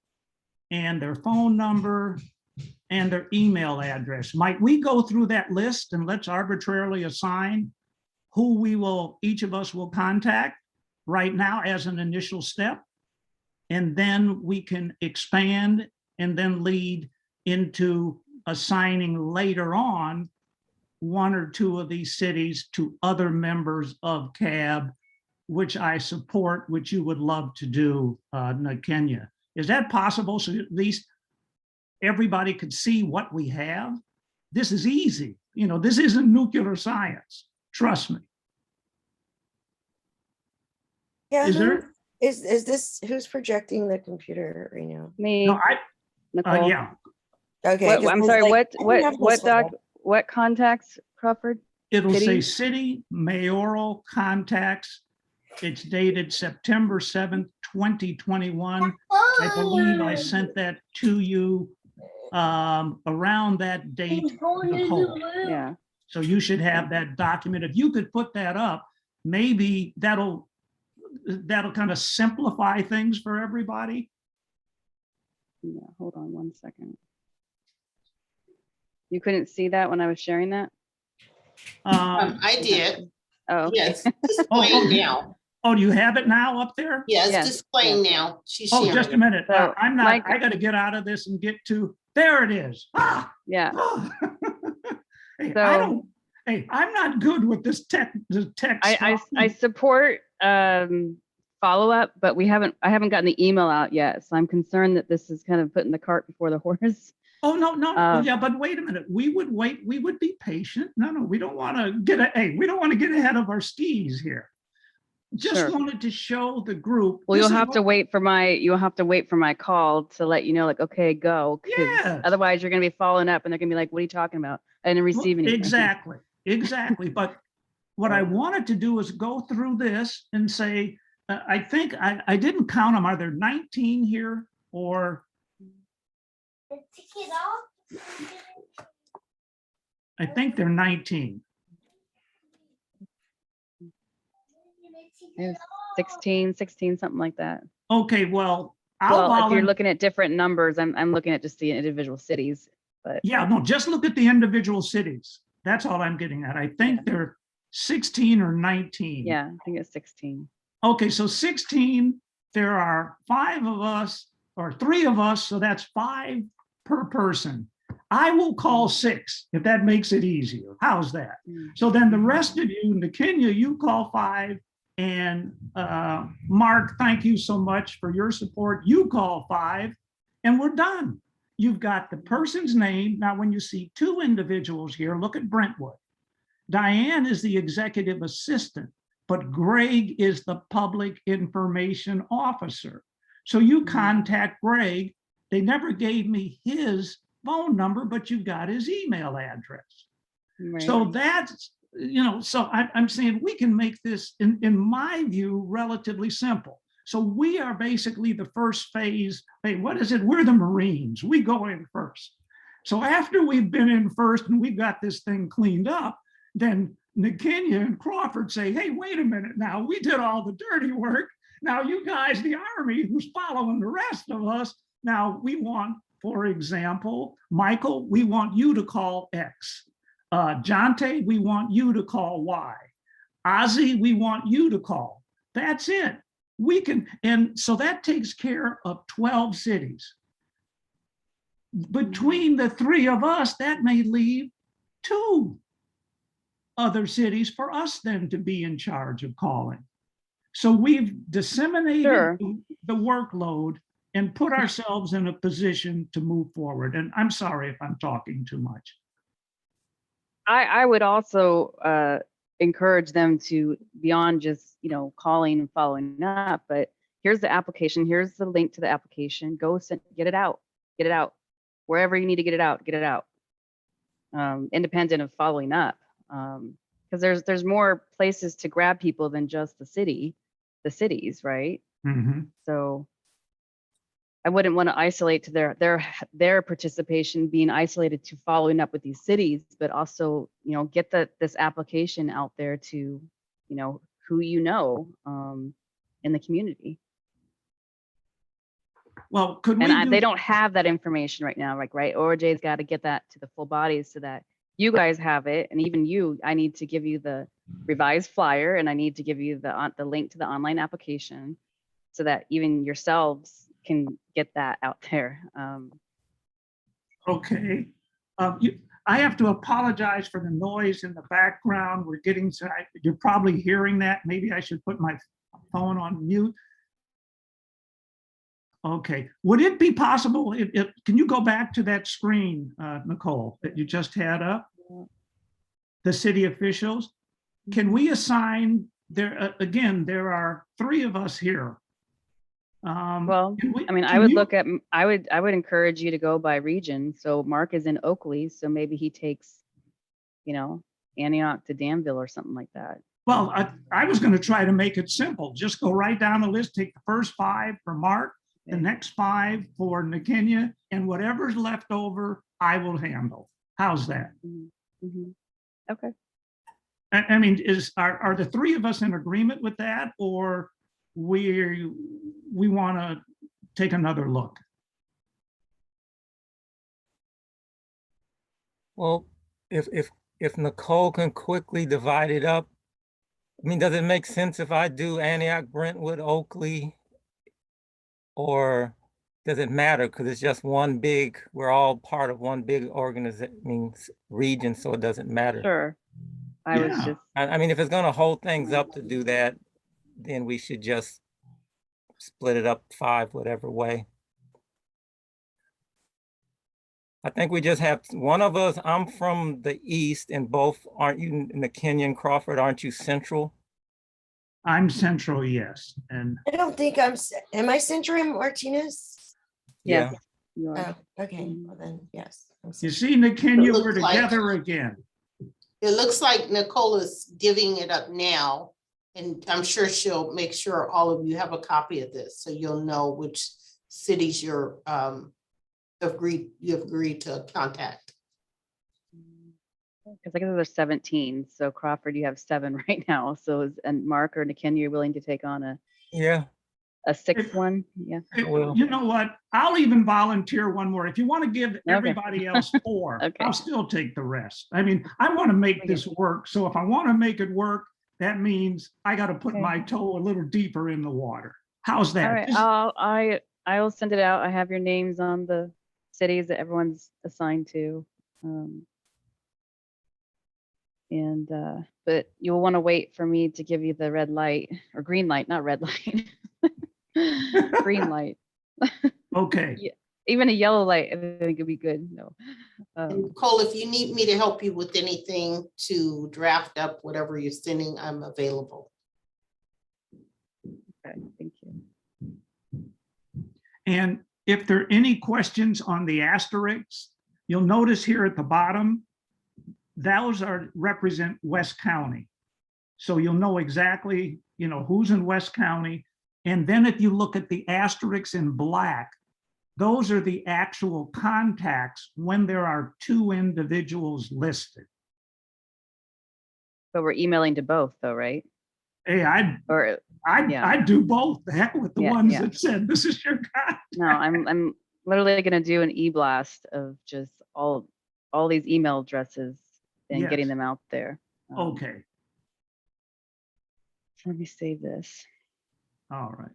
and their phone number and their email address. Might we go through that list and let's arbitrarily assign who each of us will contact right now as an initial step? And then we can expand and then lead into assigning later on one or two of these cities to other members of CAB, which I support, which you would love to do, Nakenya. Is that possible? So at least everybody could see what we have. This is easy. This isn't nuclear science. Trust me. Yeah, Is there? is this, who's projecting the computer right now? Me, No, Nicole. yeah. Okay. What, 'cause I'm I was sorry, like, I don't have this one. what contacts, Crawford? It'll say City? city mayoral contacts. It's dated September 7th, 2021. I believe I sent that to you around that date, Nicole. Yeah. So you should have that document. If you could put that up, maybe that'll kind of simplify things for everybody. Yeah, hold on one second. You couldn't see that when I was sharing that? I did. Oh, okay. Yes, it's playing now. Oh, do you have it now up there? Yeah, it's Yes, displaying yes. now. She's Oh, sharing just a it. minute. So, I'm not, Mike- I gotta get out of this and get to, there it is. Ah! Yeah. Hey, So- hey, I'm not good with this the tech I stuff. support follow-up, but I haven't gotten the email out yet. So I'm concerned that this is kind of putting the cart before the horse. Oh, no, Uh, yeah, but wait a minute. We would wait, we would be patient. No, we don't want to we don't want to get ahead of our skis here. Just Sure. wanted to show the group. Well, this you'll is have to what- wait for my call to let you know, like, okay, go. 'Cause Yes. otherwise you're gonna be following up and they're gonna be like, what are you talking about? I didn't Well, receive anything. Exactly. But what I wanted to do is go through this and say, I think I didn't count them. Are there 19 here or? I think they're 19. It was 16, something like that. Okay, well, I'll Well, if you're volunteer. looking at different numbers, I'm looking at just the individual cities, but Yeah, no, just look at the individual cities. That's all I'm getting at. I think they're 16 or 19. yeah, I think it's 16. Okay, so 16, there are 5 of us or 3 of us, so that's 5 per person. I will call 6 if that makes it easier. How's that? So then the rest of you, Kenya, you call 5. And Mark, thank you so much for your support. You call 5 and we're done. You've got the person's name. Now, when you see 2 individuals here, look at Brentwood. Diane is the executive assistant, but Greg is the public information officer. So you contact Greg. They never gave me his phone number, but you got his email address. Right. So that's, so I'm saying we can make this, in my view, relatively simple. So we are basically the first phase. Hey, what is it? We're the Marines. We go in first. So after we've been in first and we've got this thing cleaned up, then Kenya and Crawford say, hey, wait a minute now, we did all the dirty work. Now you guys, the Army, who's following the rest of us, now we want, for example, Michael, we want you to call X. Jonte, we want you to call Y. Ozzy, we want you to call. That's it. We can, and so that takes care of 12 cities. Between the 3 of us, that may leave 2 other cities for us then to be in charge of calling. So we've disseminated Sure. the workload and put ourselves in a position to move forward. And I'm sorry if I'm talking too much. I would also encourage them to, beyond just, calling and following up, but here's the application, here's the link to the application, go get it out, wherever you need to get it out, independent of following up. Because there's more places to grab people than just the cities, right? Mhm. So I wouldn't want to isolate to their participation being isolated to following up with these cities, but also, get this application out there to, who in the community. Well, could we And they don't have that information right now, right? ORJ's got to get that to the full bodies so that you guys have it. And even you, I need to give you the revised flyer and I need to give you the link to the online application so that even yourselves can get that out there. Okay. I have to apologize for the noise in the background. We're getting, you're probably hearing that. Maybe I should put my phone on mute. Okay. Would it be possible, can you go back to that screen, Nicole, that you just had up? The city officials? Can we assign, again, there are 3 of us here. Well, I mean, I would encourage you to go by region. So Mark is in Oakley, so maybe he takes, Antioch to Danville or something like that. Well, I was going to try to make it simple. Just go right down the list, take the first 5 for Mark, the next 5 for Kenya, and whatever's left over, I will handle. How's that? Mm-hmm. Okay. I mean, are the 3 of us in agreement with that, or we want to take another look? Well, if Nicole can quickly divide it up I mean, does it make sense if I do Antioch, Brentwood, Oakley? Or does it matter? Because it's just one big, we're all part of one big organization, region, so it doesn't matter. Sure. I was Yeah. just, I mean, if it's gonna hold things up to do that, then we should just split it up 5, whatever way. I think we just have one of us. I'm from the east, and both, aren't you, McKinney and Crawford, aren't you central? I'm central, yes. And I don't think am I Century Martinez? yes, Yeah. you are. Oh, okay, well then, yes. I'm you Central. see, Nikenya, looks we're like- together again. It looks like Nicola's giving it up now. And I'm sure she'll make sure all of you have a copy of this, so you'll know which cities you've agreed to contact. Because I guess there's 17, so Crawford, you have 7 right now. So, and Mark or Niken, you're willing to take on Yeah. a 6th one? Yeah. Well- You know what? I'll even volunteer one more. If you want to give everybody else 4, Okay. I'll still take the rest. I mean, I want to make Okay. this work. So if I want to make it work, that means I got to put Okay. my toe a little deeper in the water. How's that? All right. Just- I will send it out. I have your names on the cities that everyone's assigned to. But you'll want to wait for me to give you the red light or green light, not red light. Green light. Okay. Yeah. Even a yellow light, I think would be good. No. And Nicole, if you need me to help you with anything to draft up whatever you're sending, I'm available. Okay, thank you. And if there are any questions on the asterisks, you'll notice here at the bottom, those represent West County. So you'll know exactly, who's in West County. And then if you look at the asterisks in black, those are the actual contacts when there are 2 individuals listed. But we're emailing to both though, right? Hey, Yeah. I'd do both. The heck with the Yeah, ones yeah. that said, this is your guy. No, I'm literally gonna do an e-blast of just all these email addresses and getting Yes. them out there. Okay, So let me save this. all right.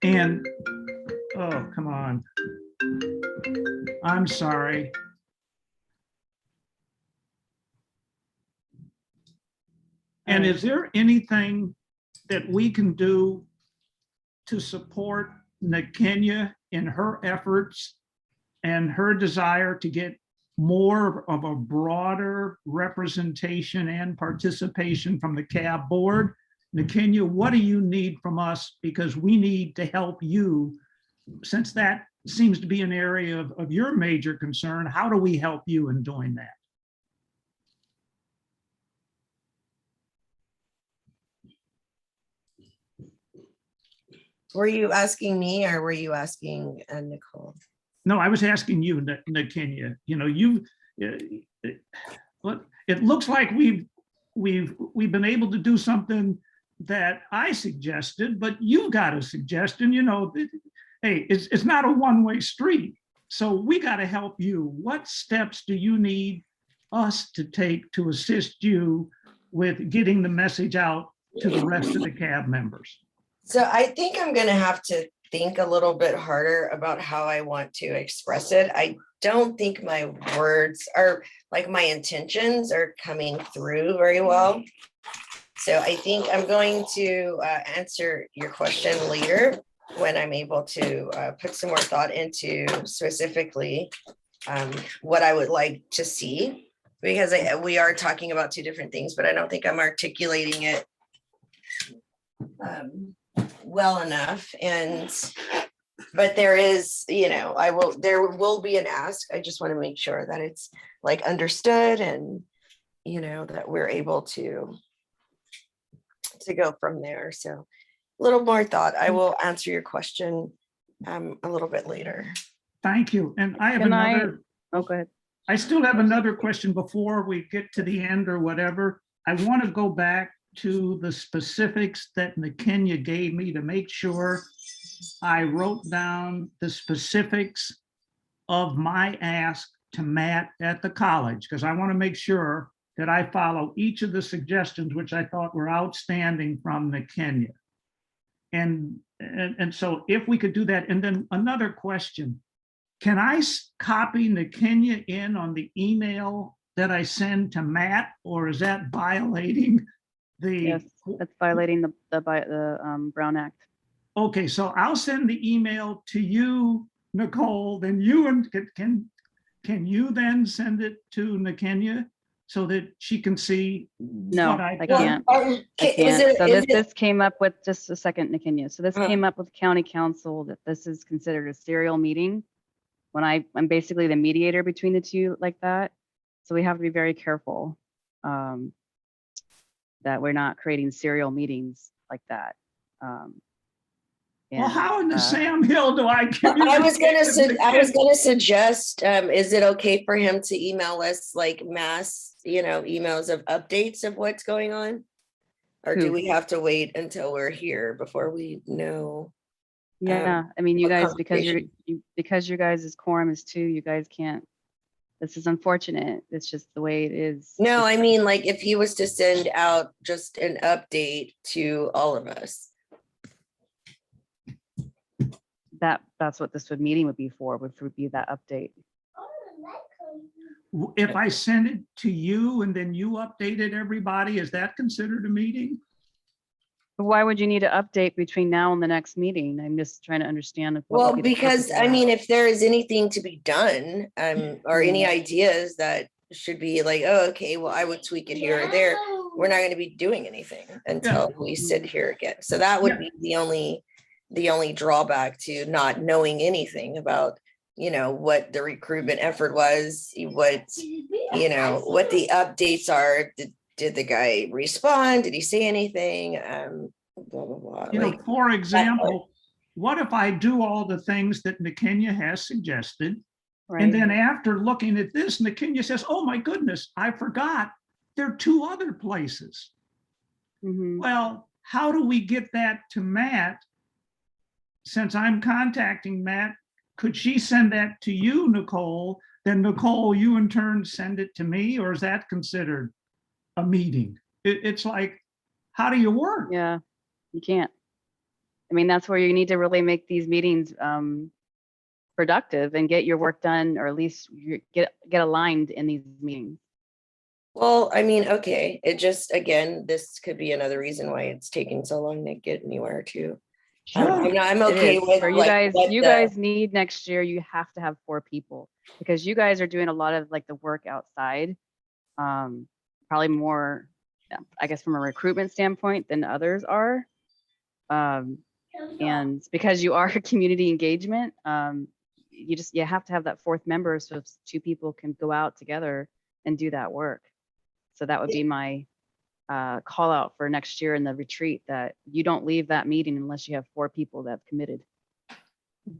And, oh, come on. I'm sorry. And is there anything that we can do to support Nikenya in her efforts and her desire to get more of a broader representation and participation from the CAB board? Nikenya, what do you need from us? Because we need to help you, since that seems to be an area of your major concern. How do we help you in doing that? Were you asking me or were you asking Nicole? No, I was asking you, Nikenya. It looks like we've been able to do something that I suggested, but you've got a suggestion. Hey, it's not a one-way street. So we got to help you. What steps do you need us to take to assist you with getting the message out to the rest of the CAB members? So I think I'm gonna have to think a little bit harder about how I want to express it. I don't think my words are, like, my intentions are coming through very well. So I think I'm going to answer your question later when I'm able to put some more thought into specifically what I would like to see, because we are talking about 2 different things, but I don't think I'm articulating it well enough. But there is, there will be an ask. I just want to make sure that it's like understood and, that we're able to go from there. So a little more thought. I will answer your question a little bit later. Thank you. And I have Can I- another. Oh, go ahead. I still have another question before we get to the end or whatever. I want to go back to the specifics that Nikenya gave me to make sure I wrote down the specifics of my ask to Matt at the college, because I want to make sure that I follow each of the suggestions, which I thought were outstanding from the Kenya. And so if we could do that, and then another question, can I copy the Kenya in on the email that I send to Matt, or is that violating the? Yes, that's violating the Brown Act. Okay, so I'll send the email to you, Nicole, then you and can you then send it to Nakenya so that she can see No, what I've I done? can't. I can't. So this came up with, just a second, Nakenya. So this came up with county council that this is considered a serial meeting. When I'm basically the mediator between the two like that. So we have to be very careful that we're not creating serial meetings like that. Well, And, how in the Sam Hill do I Well, I was communicate? gonna suggest, is it okay for him to email us like mass, emails of updates of what's going on? Or do Who? we have to wait until we're here before we know? Yeah, I mean, you what guys, because conversation? because you guys' quorum is 2, you guys can't. This is unfortunate. It's just the way it is. No, I mean, like if he was to send out just an update to all of us. That's what this meeting would be for, would be that update. If I send it to you and then you updated everybody, is that considered a meeting? But why would you need to update between now and the next meeting? I'm just trying to understand. What Well, would be the because purpose of I that. mean, if there is anything to be done, or any Mhm. ideas that should be like, oh, okay, well, I would tweak it here or there. We're not going to be doing anything until we sit here again. So that would be the only drawback to not knowing anything about, what the recruitment effort was, what the updates are. Did the guy respond? Did he say anything? Blah, blah, blah. Like, For example, what if I do all the things that Nakenya has suggested? Right. And then after looking at this, Nakenya says, oh my goodness, I forgot there are 2 other places. Mhm. Well, how do we get that to Matt? Since I'm contacting Matt, could she send that to you, Nicole? Then Nicole, you in turn send it to me, or is that considered a meeting? It's like, how do you work? Yeah, you can't. I mean, that's where you need to really make these meetings productive and get your work done, or at least get aligned in these meetings. well, I mean, okay, it just, again, this could be another reason why it's taking so long to get anywhere too. I'm It okay is. with For you like guys, what you the- guys need next year, you have to have 4 people, because you guys are doing a lot of like the work outside. Probably more, I guess, from a recruitment standpoint than others are. And because you are community engagement, you have to have that 4th member, so 2 people can go out together and do that work. So that would be my call out for next year in the retreat, that you don't leave that meeting unless you have 4 people that have committed.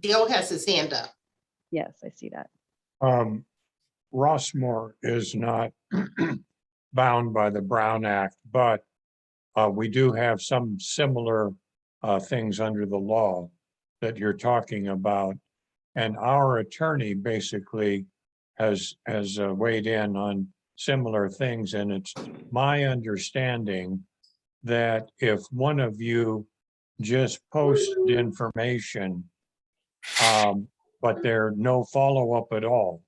Dale has his hand up. Yes, I see that. Rossmore is not bound by the Brown Act, but we do have some similar things under the law that you're talking about. And our attorney basically has weighed in on similar things. And it's my understanding that if one of you just posted information, but there no follow-up at all,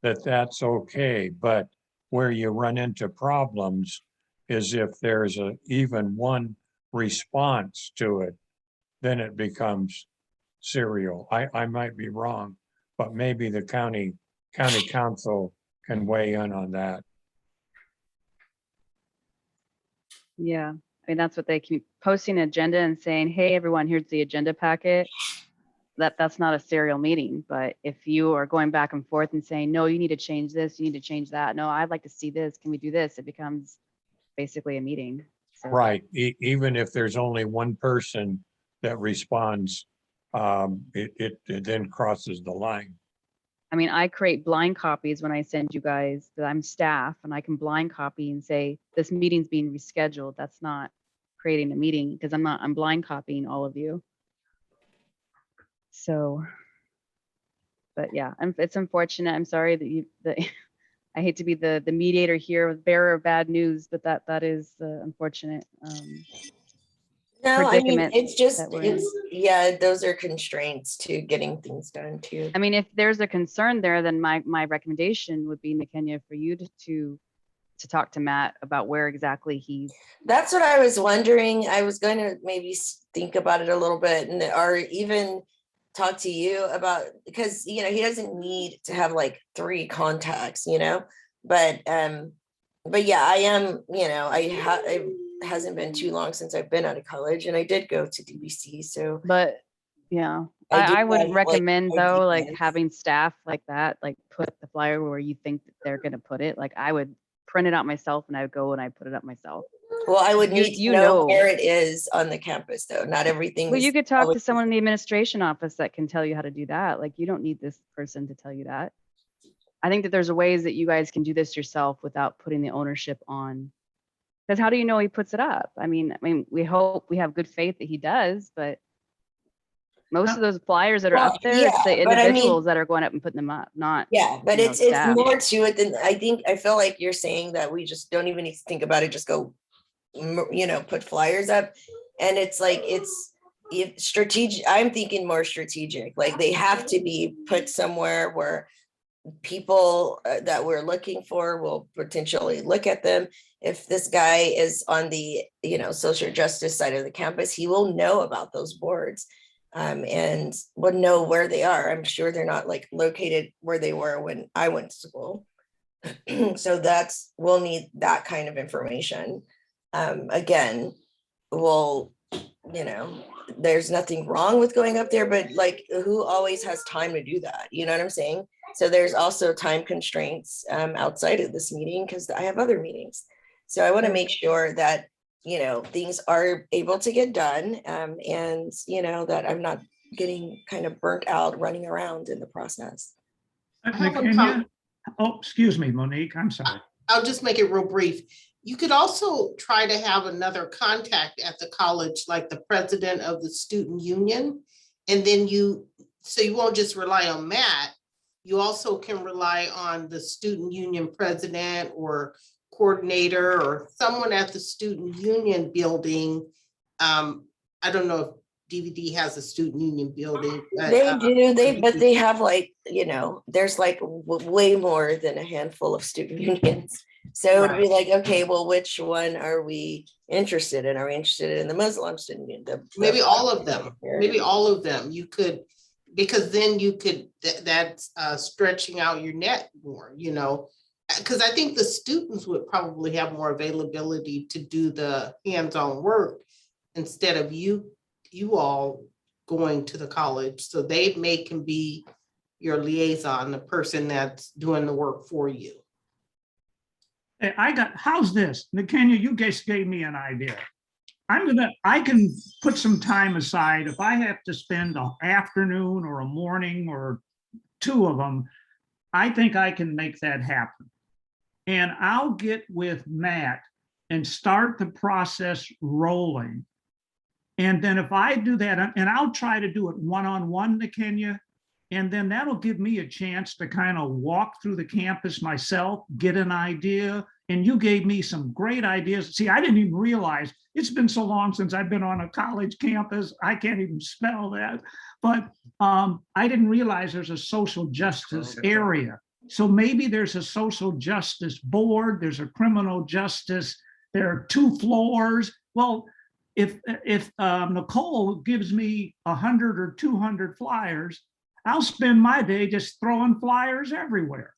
that's okay. But where you run into problems is if there's even one response to it, then it becomes serial. I might be wrong, but maybe the county council can weigh in on that. Yeah, I mean, that's what they keep posting an agenda and saying, hey, everyone, here's the agenda packet. That's not a serial meeting. But if you are going back and forth and saying, no, you need to change this, you need to change that. No, I'd like to see this. Can we do this? It becomes basically a meeting. So, Right. Even if there's only one person that responds, it then crosses the line. I mean, I create blind copies when I send you guys that I'm staff, and I can blind copy and say, this meeting's being rescheduled. That's not creating a meeting, because I'm blind copying all of you. So, but yeah, it's unfortunate. I'm sorry that I hate to be the mediator here, bearer of bad news, but that is the unfortunate No, I mean, predicament it's just, that we're in. yeah, those are constraints to getting things done too. I mean, if there's a concern there, then my recommendation would be, Nakenya, for you to talk to Matt about where exactly he's. That's what I was wondering. I was going to maybe think about it a little bit and or even talk to you about, because he doesn't need to have like 3 contacts, but yeah, I am, it hasn't been too long since I've been out of college, and I did go to DBC, so. But yeah, I do I would have, like, recommend though, like ideas. having staff like that, like put the flyer where you think that they're gonna put it. Like I would print it out myself and I would go and I put it up myself. Well, I would You- need to you know know. where it is on the campus, though. Not everything. Well, is you could talk to always- someone in the administration office that can tell you how to do that. Like you don't need this person to tell you that. I think that there's ways that you guys can do this yourself without putting the ownership on. Because how do you know he puts it up? I mean, we hope, we have good faith that he does, but most of those flyers that are Well, up there, it's the yeah, but I mean- individuals that are going up and putting them up, not. Yeah, but you know, it's staff. more to it than I feel like you're saying that we just don't even need to think about it. Just go, put flyers up, and it's like it's strategic. I'm thinking more strategic. Like they have to be put somewhere where people that we're looking for will potentially look at them. If this guy is on the social justice side of the campus, he will know about those boards. And would know where they are. I'm sure they're not like located where they were when I went to school. So we'll need that kind of information. Again, there's nothing wrong with going up there, but like who always has time to do that? You know what I'm saying? So there's also time constraints outside of this meeting because I have other meetings. So I want to make sure that things are able to get done, and that I'm not getting kind of burnt out running around in the process. have a Nakenya? Oh, excuse me, Monique, I'm sorry. I'll just make it real brief. You could also try to have another contact at the college, like the president of the student union. And then so you won't just rely on Matt, you also can rely on the student union president or coordinator or someone at the student union building. I don't know if DVD has a student union building. They do, but they have like, there's like way more than a handful of student unions. So it'd be like, okay, well, which one are we interested in? Are we interested in the Muslim student union? Maybe all of them, you could, because then you could, that's stretching out your net more, because I think the students would probably have more availability to do the hands-on work instead of you all going to the college. So they can be your liaison, the person that's doing the work for you. Hey, how's this? Nakenya, you guys gave me an idea. I can put some time aside. If I have to spend an afternoon or a morning or 2 of them, I think I can make that happen. And I'll get with Matt and start the process rolling. And then if I do that, and I'll try to do it one-on-one, Nakenya, and then that'll give me a chance to kind of walk through the campus myself, get an idea. And you gave me some great ideas. See, I didn't even realize, it's been so long since I've been on a college campus, I can't even spell that. But I didn't realize there's a social justice area. So maybe there's a social justice board, there's a criminal justice, there are 2 floors. Well, if Nicole gives me 100 or 200 flyers, I'll spend my day just throwing flyers everywhere.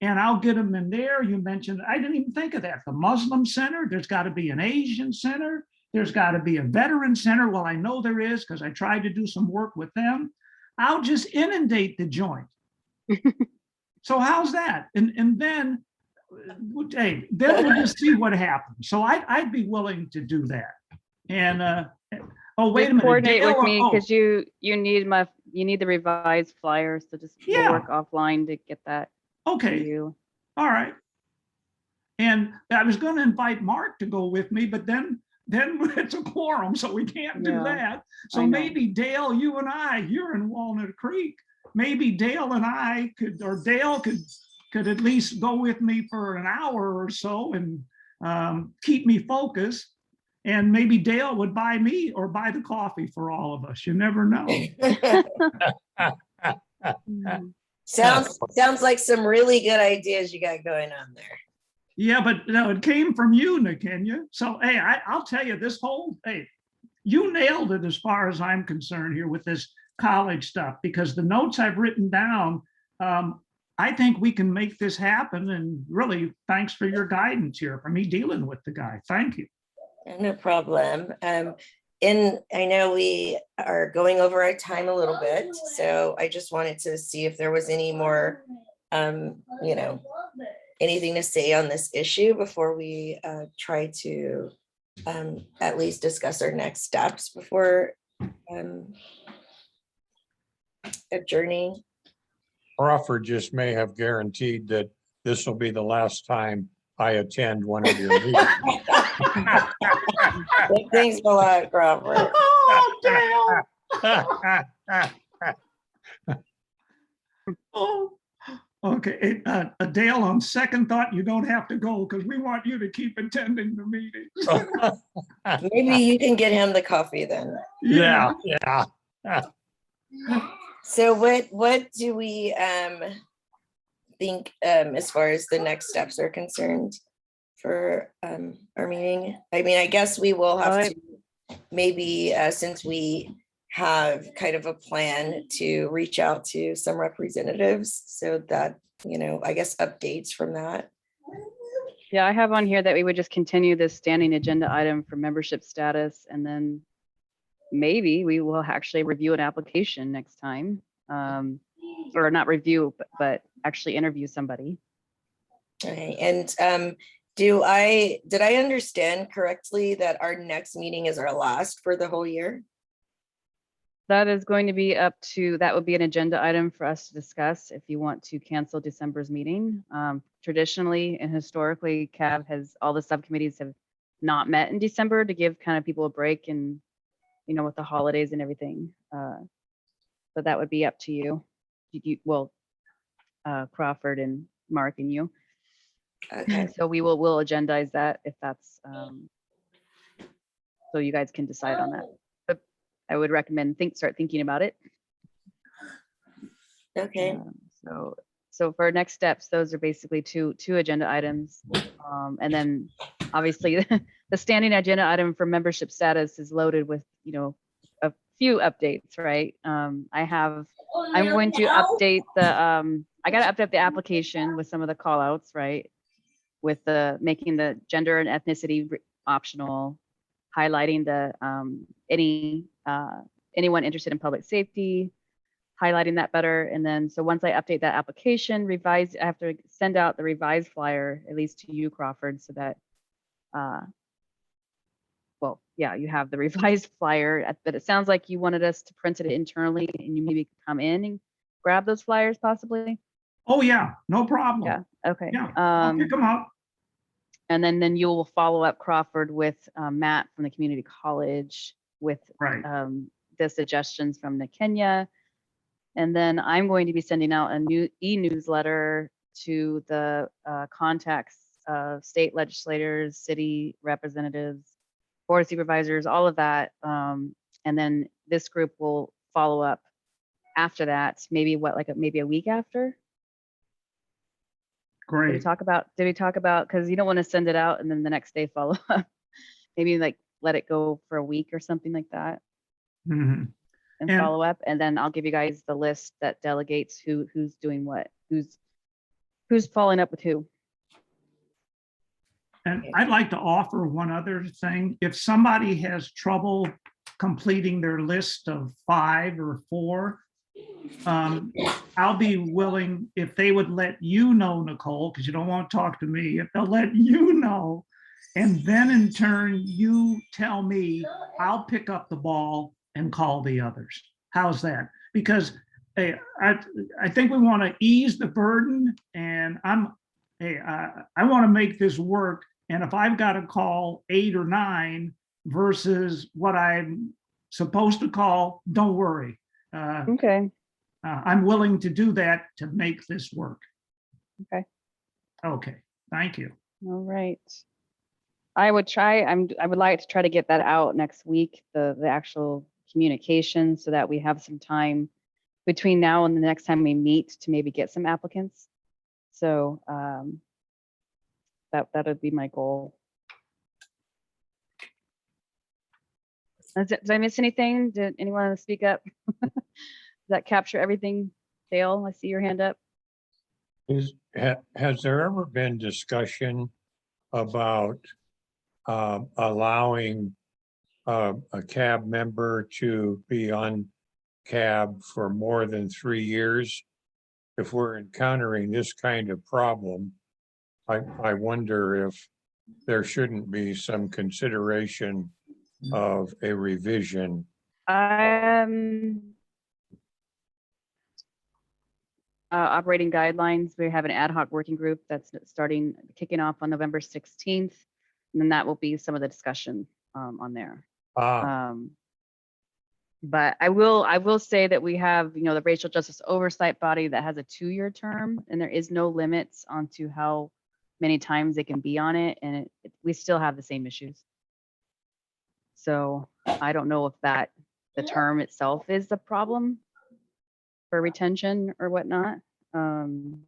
And I'll get them in there. You mentioned, I didn't even think of that. The Muslim Center, there's got to be an Asian center. There's got to be a veteran center. Well, I know there is because I tried to do some work with them. I'll just inundate the joint. So how's that? And then, hey, then we'll just see what happens. So I'd be willing to do that. And oh, wait a minute. Coordinate Dale, with me because you need the revised flyers, so just we'll work offline to get that. Okay. You. All right. And I was going to invite Mark to go with me, but then it's a quorum, so we can't do that. So maybe Dale, you're in Walnut Creek. Maybe Dale and I could, or Dale could could at least go with me for an hour or so and keep me focused. And maybe Dale would buy me or buy the coffee for all of us. You never know. Sounds like some really good ideas you got going on there. Yeah, but no, it came from you, Nakenya. So, hey, I'll tell you hey, you nailed it as far as I'm concerned here with this college stuff, because the notes I've written down, I think we can make this happen. And really, thanks for your guidance here, for me dealing with the guy. Thank you. No problem. And I know we are going over our time a little bit, so I just wanted to see if there was any more, anything to say on this issue before we try to at least discuss our next steps before adjourning. Crawford just may have guaranteed that this will be the last time I attend one of your meetings. Thanks a lot, Robert. Oh, Dale. Oh, okay. Dale, on second thought, you don't have to go because we want you to keep attending the meetings. Maybe you can get him the coffee then. Yeah. So what do we think as far as the next steps are concerned for our meeting? I mean, I guess we will have to maybe since we have kind of a plan to reach out to some representatives so that, I guess updates from that. Yeah, I have on here that we would just continue this standing agenda item for membership status, and then maybe we will actually review an application next time. Or not review, but actually interview somebody. Okay. And did I understand correctly that our next meeting is our last for the whole year? That is going to be that would be an agenda item for us to discuss if you want to cancel December's meeting. Traditionally and historically, all the subcommittees have not met in December to give kind of people a break and, with the holidays and everything. So that would be up to you. Crawford and Mark and you. Okay. So we'll agendize that if that's, so you guys can decide on that. But I would recommend start thinking about it. Okay. So for next steps, those are basically two agenda items. And then obviously the standing agenda item for membership status is loaded with, a few updates, right? I'm going to update I got to update the application with some of the call outs, right? With making the gender and ethnicity optional, highlighting anyone interested in public safety, highlighting that better. And then, so once I update that application, I have to send out the revised flyer, at least to you, Crawford, so that, you have the revised flyer, but it sounds like you wanted us to print it internally and you maybe come in and grab those flyers possibly. Oh, yeah, no problem. Yeah, okay. Yeah, I'll pick them up. And then you'll follow up, Crawford, with Matt from the community college with Right. the suggestions from Nakenya. And then I'm going to be sending out a new e-newsletter to the contacts of state legislators, city representatives, board of supervisors, all of that. And then this group will follow up after that, maybe maybe a week after. Did we Great. talk about, because you don't want to send it out and then the next day follow up. Maybe let it go for a week or something like that. Mhm. And And- follow up. And then I'll give you guys the list that delegates who's doing what, who's following up with who. And I'd like to offer one other thing. If somebody has trouble completing their list of 5 or 4, I'll be willing, if they would let you know, Nicole, because you don't want to talk to me, if they'll let you know, and then in turn, you tell me, I'll pick up the ball and call the others. How's that? Because hey, I think we want to ease the burden, and I want to make this work. And if I've got to call 8 or 9 versus what I'm supposed to call, don't worry. Okay. I'm willing to do that to make this work. Okay, thank you. All right. I would like to try to get that out next week, the actual communication, so that we have some time between now and the next time we meet to maybe get some applicants. So that would be my goal. Did I miss anything? Did anyone want to speak up? Does that capture everything? Dale, I see your hand up. Has there ever been discussion about allowing a cab member to be on cab for more than 3 years? If we're encountering this kind of problem, I wonder if there shouldn't be some consideration of a revision. Operating guidelines, we have an ad hoc working group that's kicking off on November 16th. And then that will be some of the discussion on there. But I will say that we have, the racial justice oversight body that has a 2-year term, and there is no limits onto how many times they can be on it. And we still have the same issues. So I don't know if the term itself is the problem for retention or whatnot. When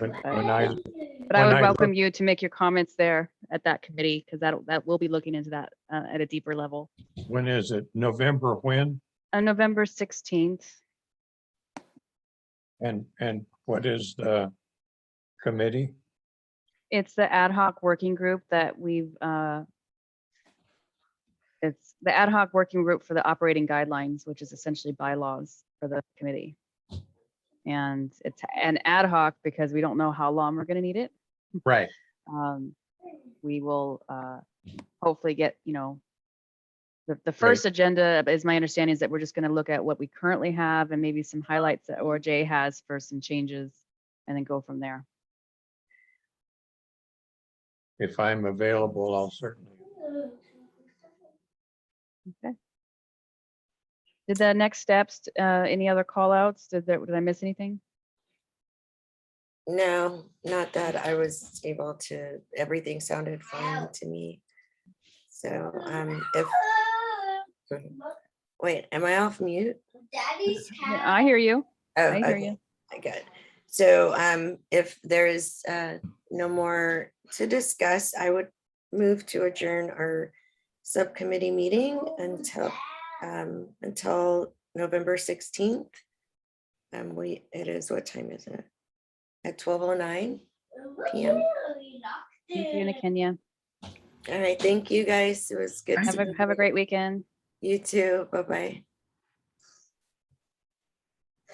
But I I would when I welcome look- you to make your comments there at that committee, because that will be looking into that at a deeper level. When is it? November when? On November 16th, And what is the committee? it's the ad hoc working group that it's the ad hoc working group for the operating guidelines, which is essentially bylaws for the committee. And it's an ad hoc because we don't know how long we're going to need it. Right. We will hopefully get, the first agenda, is my understanding, is that we're just going to look at what we currently have and maybe some highlights that ORJ has for some changes, and then go from there. If I'm available, I'll certainly. Okay. Did the next steps, any other call outs? Did I miss anything? No, not that I was able to, everything sounded fine to me. So wait, am I off mute? Yeah, I hear you. Oh, I hear okay. you. Good. So if there is no more to discuss, I would move to adjourn our subcommittee meeting until November 16th. It is, what time is it? At 12:09 p.m. Thank you, Kenya. All right, thank you guys. It was good. Have a great weekend. You too. Bye-bye.